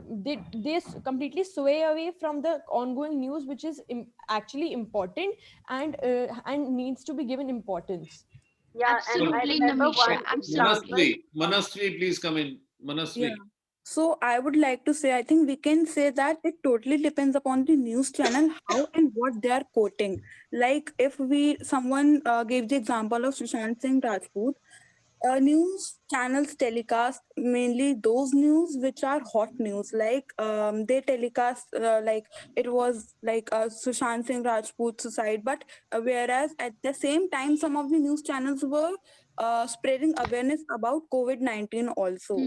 they completely sway away from the ongoing news, which is actually important and needs to be given importance. Yeah, Absolutely, and I remember Namisha, one absolutely. Manasvi, please come in. Manasvi. Yeah. So I would like to say, I think we can say that it totally depends upon the news channel, how and what they are quoting. Like if someone gave the example of Sushant Singh Rajput, news channels telecast mainly those news which are hot news. Like they telecast like it was like Sushant Singh Rajput suicide, but whereas at the same time some of the news channels were spreading awareness about COVID-19 also.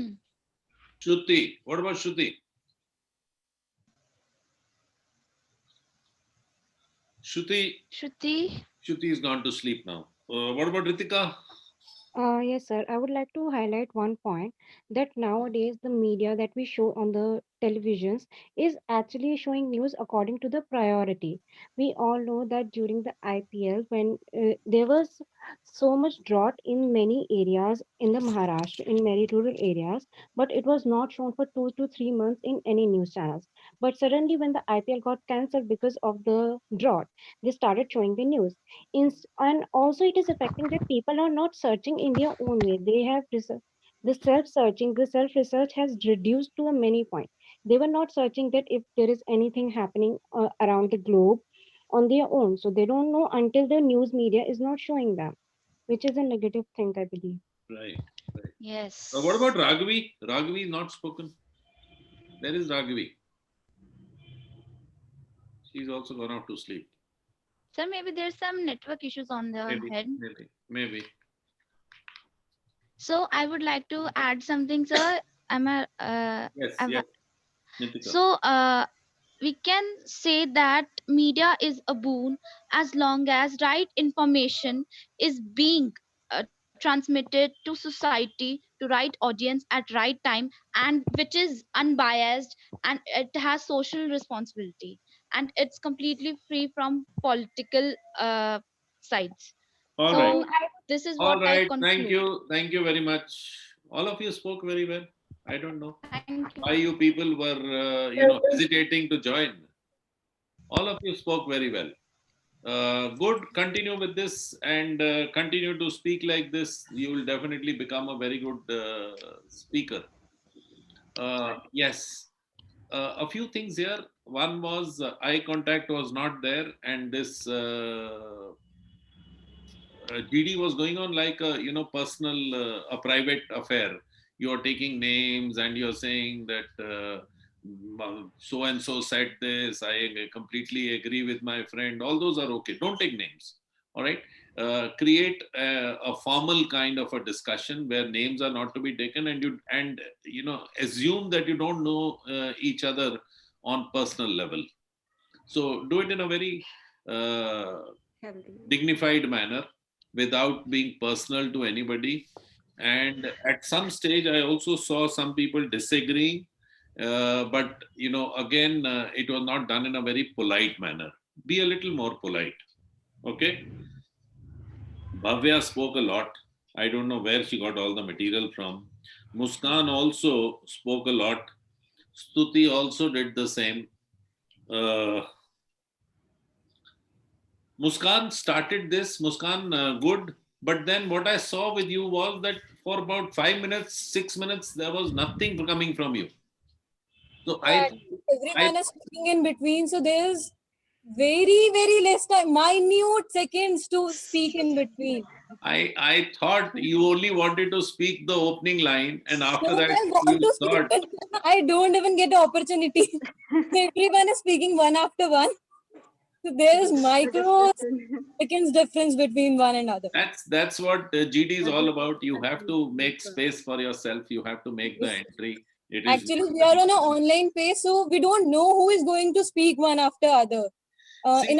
Shruti, what about Shruti? Shruti is gone to sleep now. What about Ritika? Yes, sir. I would like to highlight one point that nowadays the media that we show on the televisions is actually showing news according to the priority. We all know that during the IPL, when there was so much drought in many areas in the Maharashtra, in many rural areas, but it was not shown for 2 to 3 months in any news channels. But suddenly, when the IPL got cancelled because of the drought, they started showing the news. And also it is affecting that people are not searching in their own way. They have the self-searching, the self-research has reduced to a many point. They were not searching that if there is anything happening around the globe on their own. So they don't know until the news media is not showing them, which is a negative thing, I believe. Right. Yes. What about Raghavi? Raghavi is not spoken. There is Raghavi. She's also gone off to sleep. So maybe there's some network issues on the head. Maybe. So I would like to add something, sir. Yes. Nitika. So we can say that media is a boon as long as right information is being transmitted to society, to right audience at right time, and which is unbiased, and it has social responsibility, and it's completely free from political sides. All So right. this is All what I right. conclude. Thank you very much. All of you spoke very well. I don't know Thank you. why you people were hesitating to join. All of you spoke very well. Good. Continue with this and continue to speak like this. You will definitely become a very good speaker. Yes. A few things here. One was eye contact was not there, and this GD was going on like a personal, a private affair. You're taking names and you're saying that so and so said this. I completely agree with my friend. All those are okay. Don't take names. All right. Create a formal kind of a discussion where names are not to be taken, and assume that you don't know each other on personal level. So do it in a very Healthy. dignified manner without being personal to anybody. And at some stage, I also saw some people disagreeing, but again, it was not done in a very polite manner. Be a little more polite, okay? Bhavya spoke a lot. I don't know where she got all the material from. Muskan also spoke a lot. Stuti also did the same. Muskan started this. Muskan, good. But then what I saw with you was that for about 5 minutes, 6 minutes, there was nothing coming from you. So Everyone is speaking in between, so there's very, very less time, minute seconds to speak in between. I thought you only wanted to speak the opening line, and after No, that I want you to speak, thought, but I don't even get the opportunity. Everyone is speaking one after one. So there's micro seconds difference between one another. that's what GD is all about. You have to make space for yourself. You have to make the entry. It is Actually, we are on an online page, so we don't know who is going to speak one after other. See,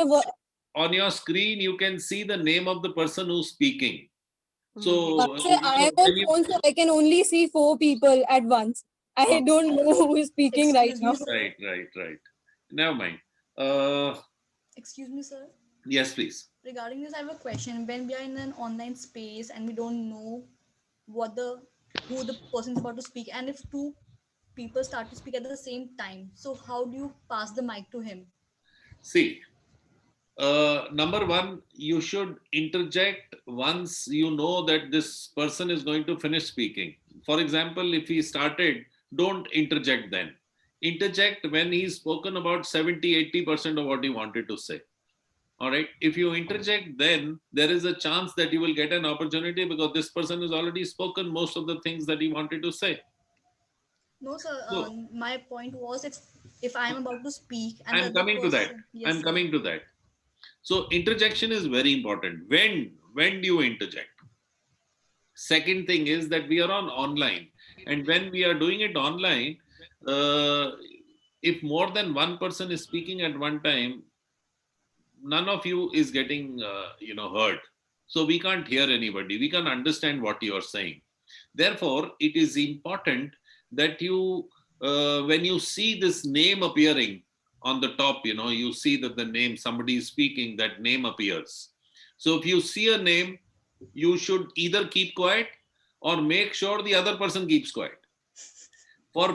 on your screen, you can see the name of the person who's speaking. So I am on phone, so I can only see 4 people at once. I don't know who is speaking right now. Right. Never mind. Excuse me, sir. Yes, please. Regarding this, I have a question. When we are in an online space and we don't know who the person is about to speak, and if two people start to speak at the same time, so how do you pass the mic to him? See, number one, you should interject once you know that this person is going to finish speaking. For example, if he started, don't interject then. Interject when he's spoken about 70-80% of what he wanted to say. All right. If you interject, then there is a chance that you will get an opportunity because this person has already spoken most of the things that he wanted to say. No, sir. My point was, if I am about to speak, and I'm coming to that. Yes, I'm coming to that. So interjection is very important. When do you interject? Second thing is that we are online, and when we are doing it online, if more than one person is speaking at one time, none of you is getting heard. So we can't hear anybody. We can't understand what you are saying. Therefore, it is important that you, when you see this name appearing on the top, you see that the name, somebody is speaking, that name appears. So if you see a name, you should either keep quiet or make sure the other person keeps quiet. For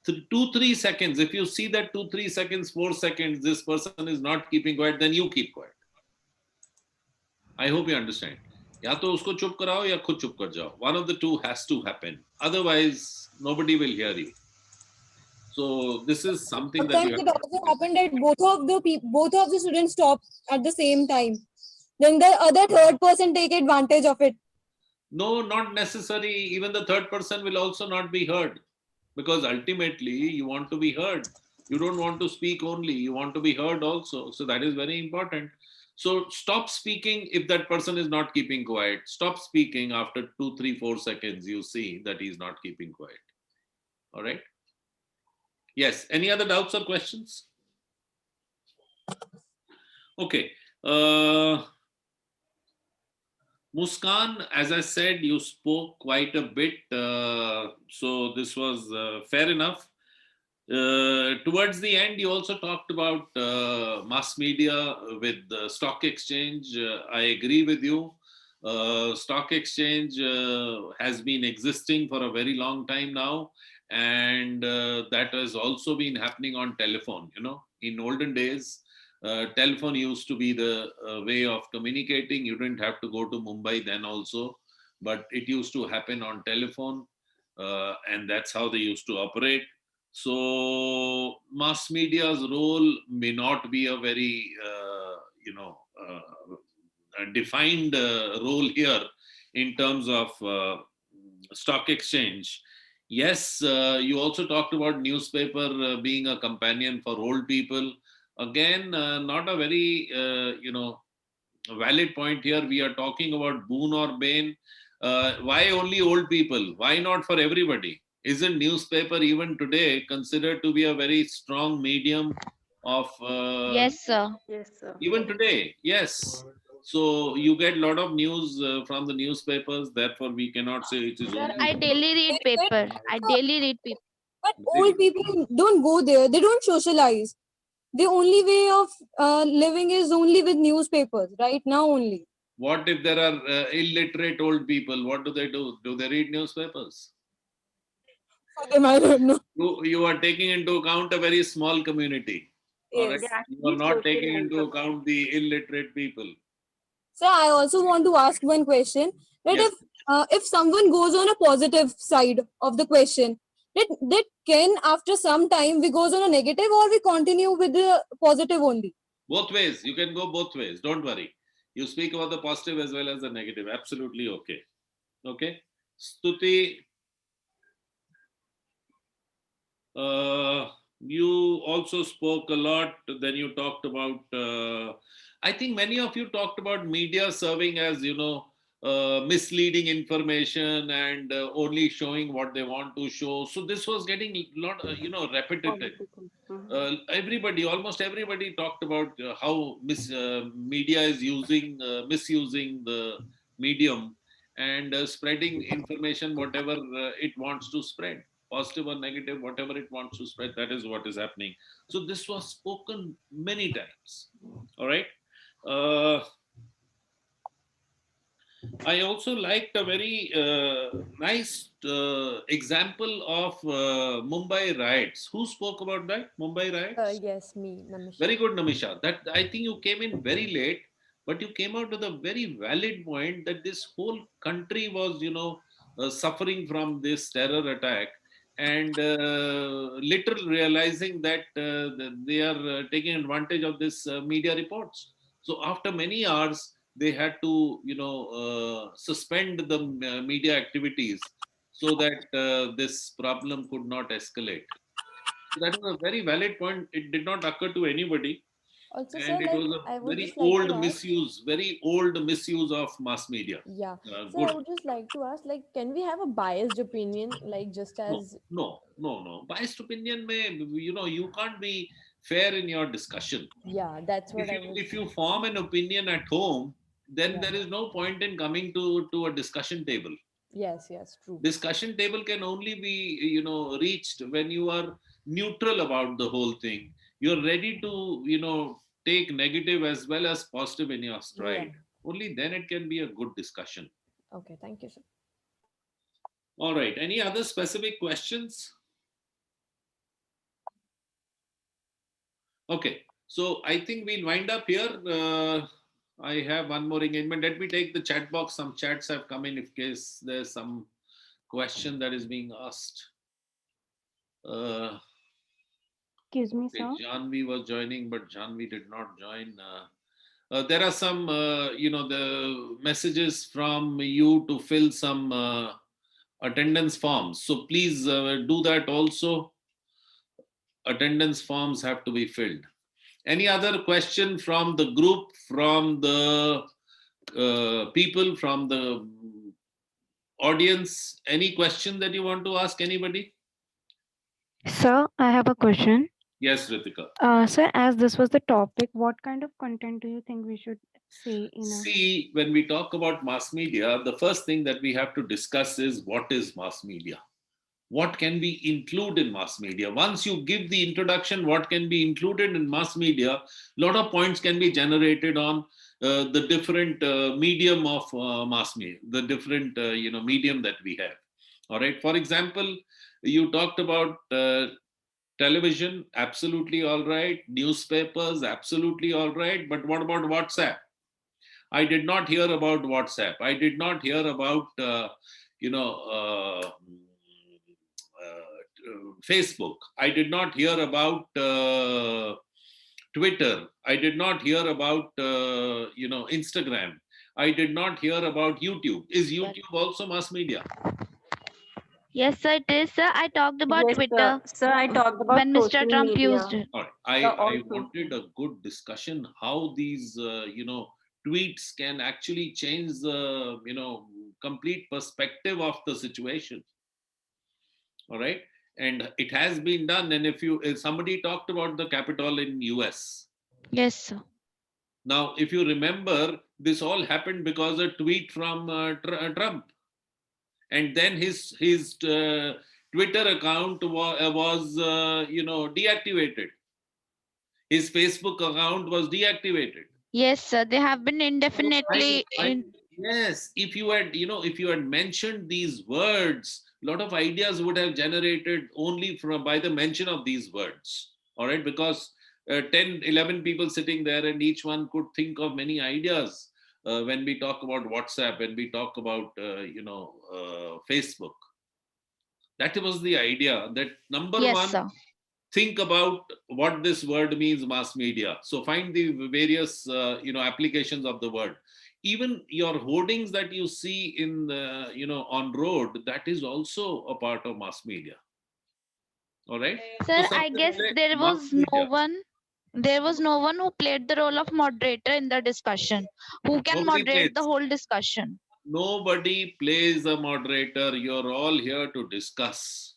2-3 seconds, if you see that 2-3 seconds, 4 seconds, this person is not keeping quiet, then you keep quiet. I hope you understand. या तो उसको चुप कराओ या खुद चुप कर जाओ. One of the two has to happen. Otherwise, nobody will hear you. So this is something that you Sometimes have it also happened that both of the students stop at the same time. Then the other third person take advantage of it. No, not necessary. Even the third person will also not be heard. Because ultimately, you want to be heard. You don't want to speak only. You want to be heard also. So that is very important. So stop speaking if that person is not keeping quiet. Stop speaking after 2, 3, 4 seconds. You see that he's not keeping quiet. All right. Yes. Any other doubts or questions? Okay. Muskan, as I said, you spoke quite a bit. So this was fair enough. Towards the end, you also talked about mass media with the stock exchange. I agree with you. Stock exchange has been existing for a very long time now. And that has also been happening on telephone. In olden days, telephone used to be the way of communicating. You didn't have to go to Mumbai then also, but it used to happen on telephone. And that's how they used to operate. So mass media's role may not be a very, defined role here in terms of stock exchange. Yes, you also talked about newspaper being a companion for old people. Again, not a very, valid point here. We are talking about boon or bane. Why only old people? Why not for everybody? Isn't newspaper even today considered to be a very strong medium of Yes, sir. Yes, sir. even today. Yes. So you get a lot of news from the newspapers. Therefore, we cannot say it is Sir, only. I daily read paper. I daily read paper. But old people don't go there. They don't socialize. The only way of living is only with newspapers right now only. What if there are illiterate old people? What do they do? Do they read newspapers? For them, I don't know. You are taking into account a very small community. All right. Yes. You are not taking into account the illiterate people. So I also want to ask one question: that Yes. if someone goes on a positive side of the question, that can after some time we goes on a negative, or we continue with the positive only? Both ways. You can go both ways. Don't worry. You speak about the positive as well as the negative. Absolutely okay. Okay. Stuti, you also spoke a lot. Then you talked about, I think many of you talked about media serving as, misleading information and only showing what they want to show. So this was getting a lot, repetitive. Almost everybody talked about how media is misusing the medium and spreading information, whatever it wants to spread, positive or negative, whatever it wants to spread, that is what is happening. So this was spoken many times. All right. I also liked a very nice example of Mumbai riots. Who spoke about that? Mumbai riots? Yes, me, Namisha. Very good, Namisha. That I think you came in very late, but you came out with a very valid point that this whole country was, suffering from this terror attack, and little realizing that they are taking advantage of this media reports. So after many hours, they had to, suspend the media activities so that this problem could not escalate. So that was a very valid point. It did not occur to anybody. Also, And sir, it was I a would very just like to old ask. very old misuse of mass media. Yeah. So Good. I would just like to ask, can we have a biased opinion, just No, as no. Biased opinion may, you can't be fair in your discussion. yeah, that's what If you form an opinion at home, then Yeah. there is no point in coming to a discussion table. Yes, true. Discussion table can only be, reached when you are neutral about the whole thing. You're ready to, take negative as well as positive in your stride. Only then it can be a good discussion. Okay, thank you, sir. All right. Any other specific questions? Okay. So I think we'll wind up here. I have one more engagement. Let me take the chat box. Some chats have come in in case there's some question that is being asked. Excuse me, sir. Janvi was joining, but Janvi did not join. There are some, the messages from you to fill some attendance forms. So please do that also. Attendance forms have to be filled. Any other question from the group, from the people, from the audience? Any question that you want to ask anybody? Sir, I have a question. Yes, Ritika. Sir, as this was the topic, what kind of content do you think we should say in a... See, when we talk about mass media, the first thing that we have to discuss is what is mass media? What can we include in mass media? Once you give the introduction, what can be included in mass media, a lot of points can be generated on the different medium of mass media, the different medium that we have. All right. For example, you talked about television, absolutely all right. Newspapers, absolutely all right. But what about WhatsApp? I did not hear about WhatsApp. I did not hear about Facebook. I did not hear about Twitter. I did not hear about Instagram. I did not hear about YouTube. Is YouTube also mass media? Yes, sir, it is, sir. I talked about Yes, Twitter. sir, I talked about when Mr. social Trump media. used it. All right. I wanted a good discussion how these tweets can actually change the complete perspective of the situation. All right. and it has been done. And if somebody talked about the Capitol in US. Yes, sir. Now, if you remember, this all happened because a tweet from Trump, and then his Twitter account was deactivated. His Facebook account was deactivated. Yes, sir. They have been indefinitely Yes, if you had mentioned these words, a lot of ideas would have generated only by the mention of these words. All right, because 10, 11 people sitting there, and each one could think of many ideas when we talk about WhatsApp, when we talk about Facebook. That was the idea. That number Yes, one, sir. think about what this word means, mass media. So find the various applications of the word. Even your hoardings that you see in the on road, that is also a part of mass media. All right, Sir, so I guess there mass was media. there was no one who played the role of moderator in the discussion. Who can Nobody moderate the plays. whole discussion? Nobody plays a moderator. You're all here to discuss.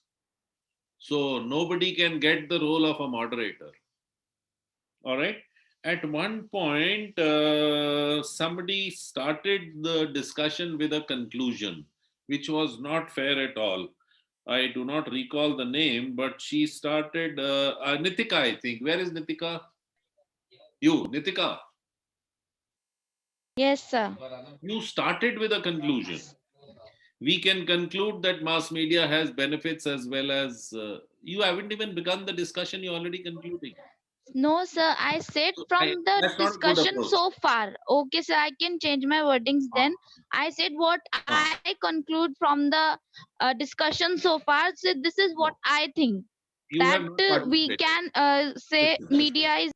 So nobody can get the role of a moderator. All right. At one point, somebody started the discussion with a conclusion, which was not fair at all. I do not recall the name, but she started, Nitika, I think. Where is Nitika? You, Nitika. Yes, sir. You started with a conclusion. We can conclude that mass media has benefits as well as you haven't even begun the discussion, you're already concluding. No, sir. I said from the That's not a good discussion approach. so far. Okay, sir. I can change my wordings then. I said what I conclude from the discussion so far. So this is what I think. You That have not we participated. can say media is.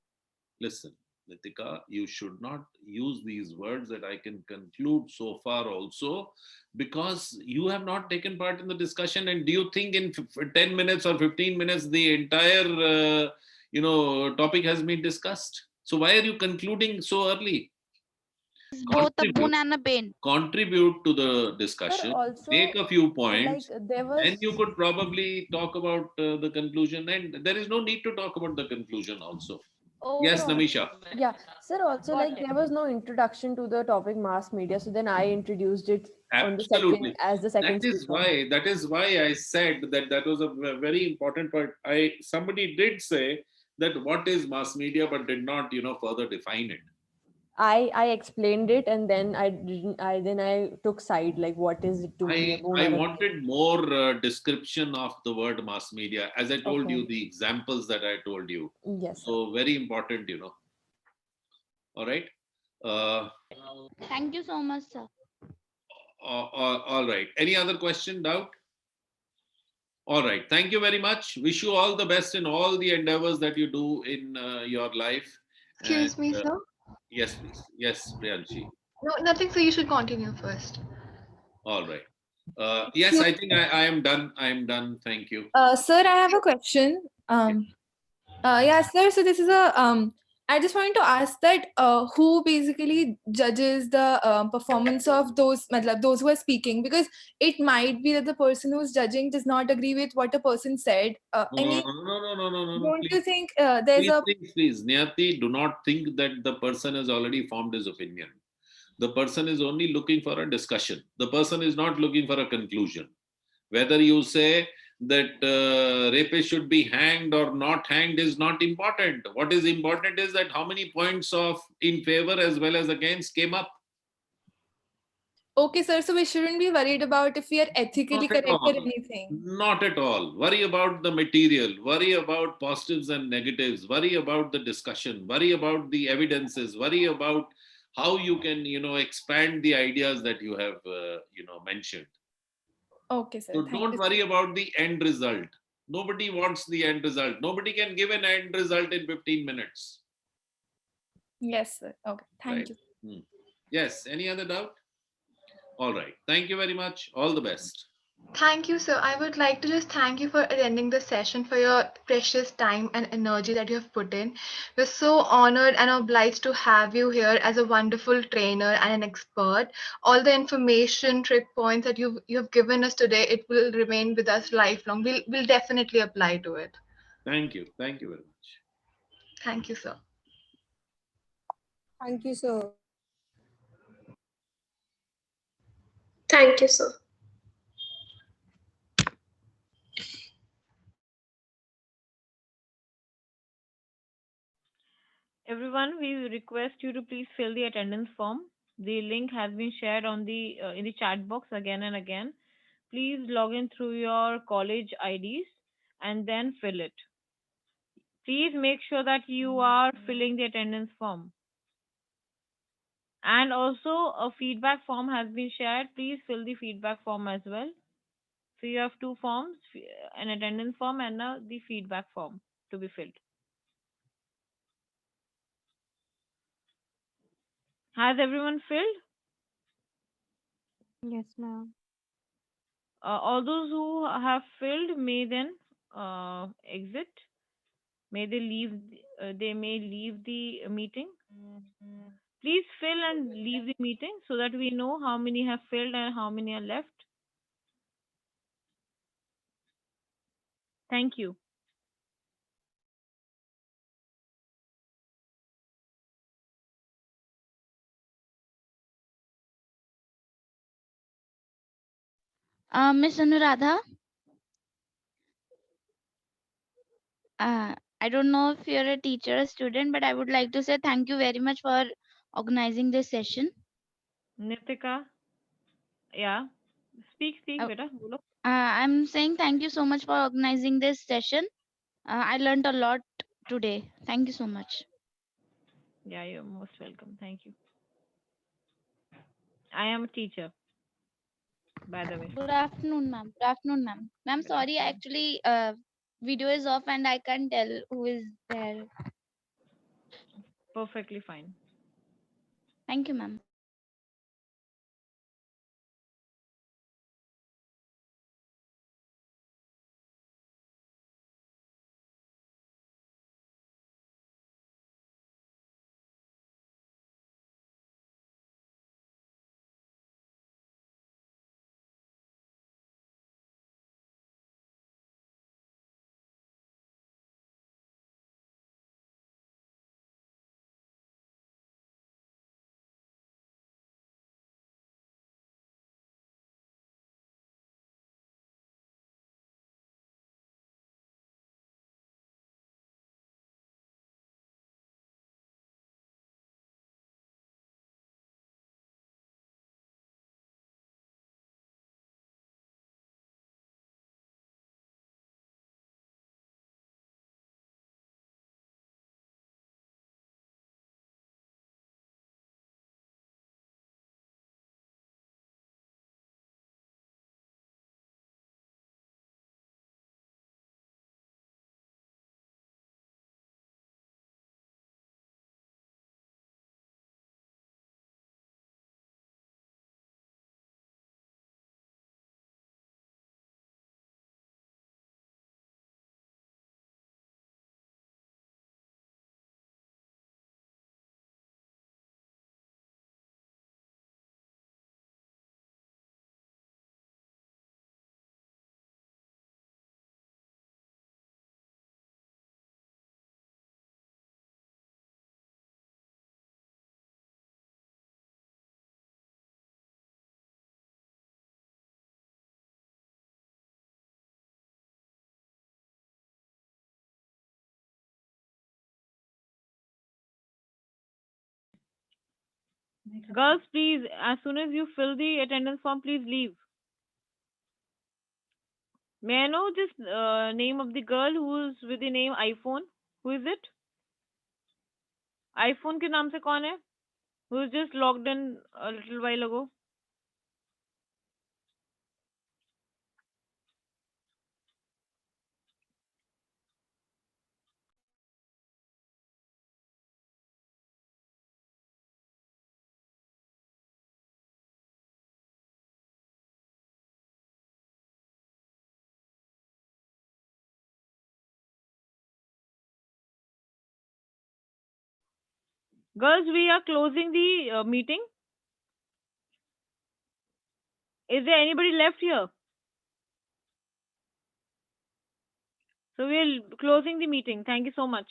Listen, Nitika, you should not use these words that I can conclude so far also, because you have not taken part in the discussion. And do you think in 10 minutes or 15 minutes, the entire, topic has been discussed? So why are you concluding so early? Both a boon and a bane. Contribute to the discussion, also, make a few points, there was and you could probably talk about the conclusion. And there is no need to talk about the conclusion also. Yes, Namisha. Yeah, sir, also like there was no introduction to the topic mass media, so then I introduced it on the Absolutely. second That is why I said that was a very important part. Somebody did say that what is mass media, but did not further define it. I explained it, and then I took side, like what is it to be a boon I or a wanted more description of the word mass media, as I told Okay. you, the examples that I told you. Yes. So very important, All right. Thank you so much, sir. All right. Any other question, doubt? All right. Thank you very much. Wish you all the best in all the endeavors that you do in your life. Excuse me, sir. Yes, please. Yes, Priyanshi. No, nothing, sir. You should continue first. All right. Yes, I think I am done. I am done. Thank you. Sir, I have a question. Yeah, sir. So this is I just wanted to ask that who basically judges the performance of those who are speaking, because it might be that the person who's judging does not agree with what a person said. I mean, No. don't you Please, think there's please, Niyati, do not think that the person has already formed his opinion. The person is only looking for a discussion. The person is not looking for a conclusion. Whether you say that rapists should be hanged or not hanged is not important. What is important is that how many points of in favor as well as against came up. Okay, sir. So we shouldn't be worried about if we are ethically Not at correct or all. anything. Not at all. Worry about the material. Worry about positives and negatives. Worry about the discussion. Worry about the evidences. Worry about how you can, expand the ideas that you have, mentioned. Okay, sir. So Thank don't you. worry about the end result. Nobody wants the end result. Nobody can give an end result in 15 minutes. Yes, sir. Okay. Thank Right. you. Yes. Any other doubt? All right. Thank you very much. All the best. Thank you, sir. I would like to just thank you for attending the session, for your precious time and energy that you have put in. We're so honored and obliged to have you here as a wonderful trainer and an expert. All the information, trick points that you've given us today, it will remain with us lifelong. We'll definitely apply to it. Thank you. Thank you very much. Thank you, sir. Thank you, sir. Thank you, sir. Everyone, we request you to please fill the attendance form. The link has been shared on the in the chat box again and again. Please log in through your college IDs and then fill it. Please make sure that you are filling the attendance form. And also a feedback form has been shared. Please fill the feedback form as well. So you have two forms, an attendance form and the feedback form to be filled. Has everyone filled? Yes, ma'am. All those who have filled may then exit. May they leave? They may leave the meeting. Please fill and leave the meeting so that we know how many have filled and how many are left. Thank you. Miss Anuradha, I don't know if you're a teacher or student, but I would like to say thank you very much for organizing this session. Nitika, yeah, speak, beta. Bolo. I'm saying thank you so much for organizing this session. I learned a lot today. Thank you so much. Yeah, you're most welcome. Thank you. I am a teacher, by the way. Good afternoon, ma'am. Good afternoon, ma'am. Ma'am, sorry, actually, video is off and I can't tell who is there. Perfectly fine. Thank you, ma'am. Girls, please, as soon as you fill the attendance form, please leave. May I know this name of the girl who's with the name iPhone? Who is it? iPhone के नाम से कौन है? Who just logged in a little while ago? Girls, we are closing the meeting. Is there anybody left here? So we are closing the meeting. Thank you so much.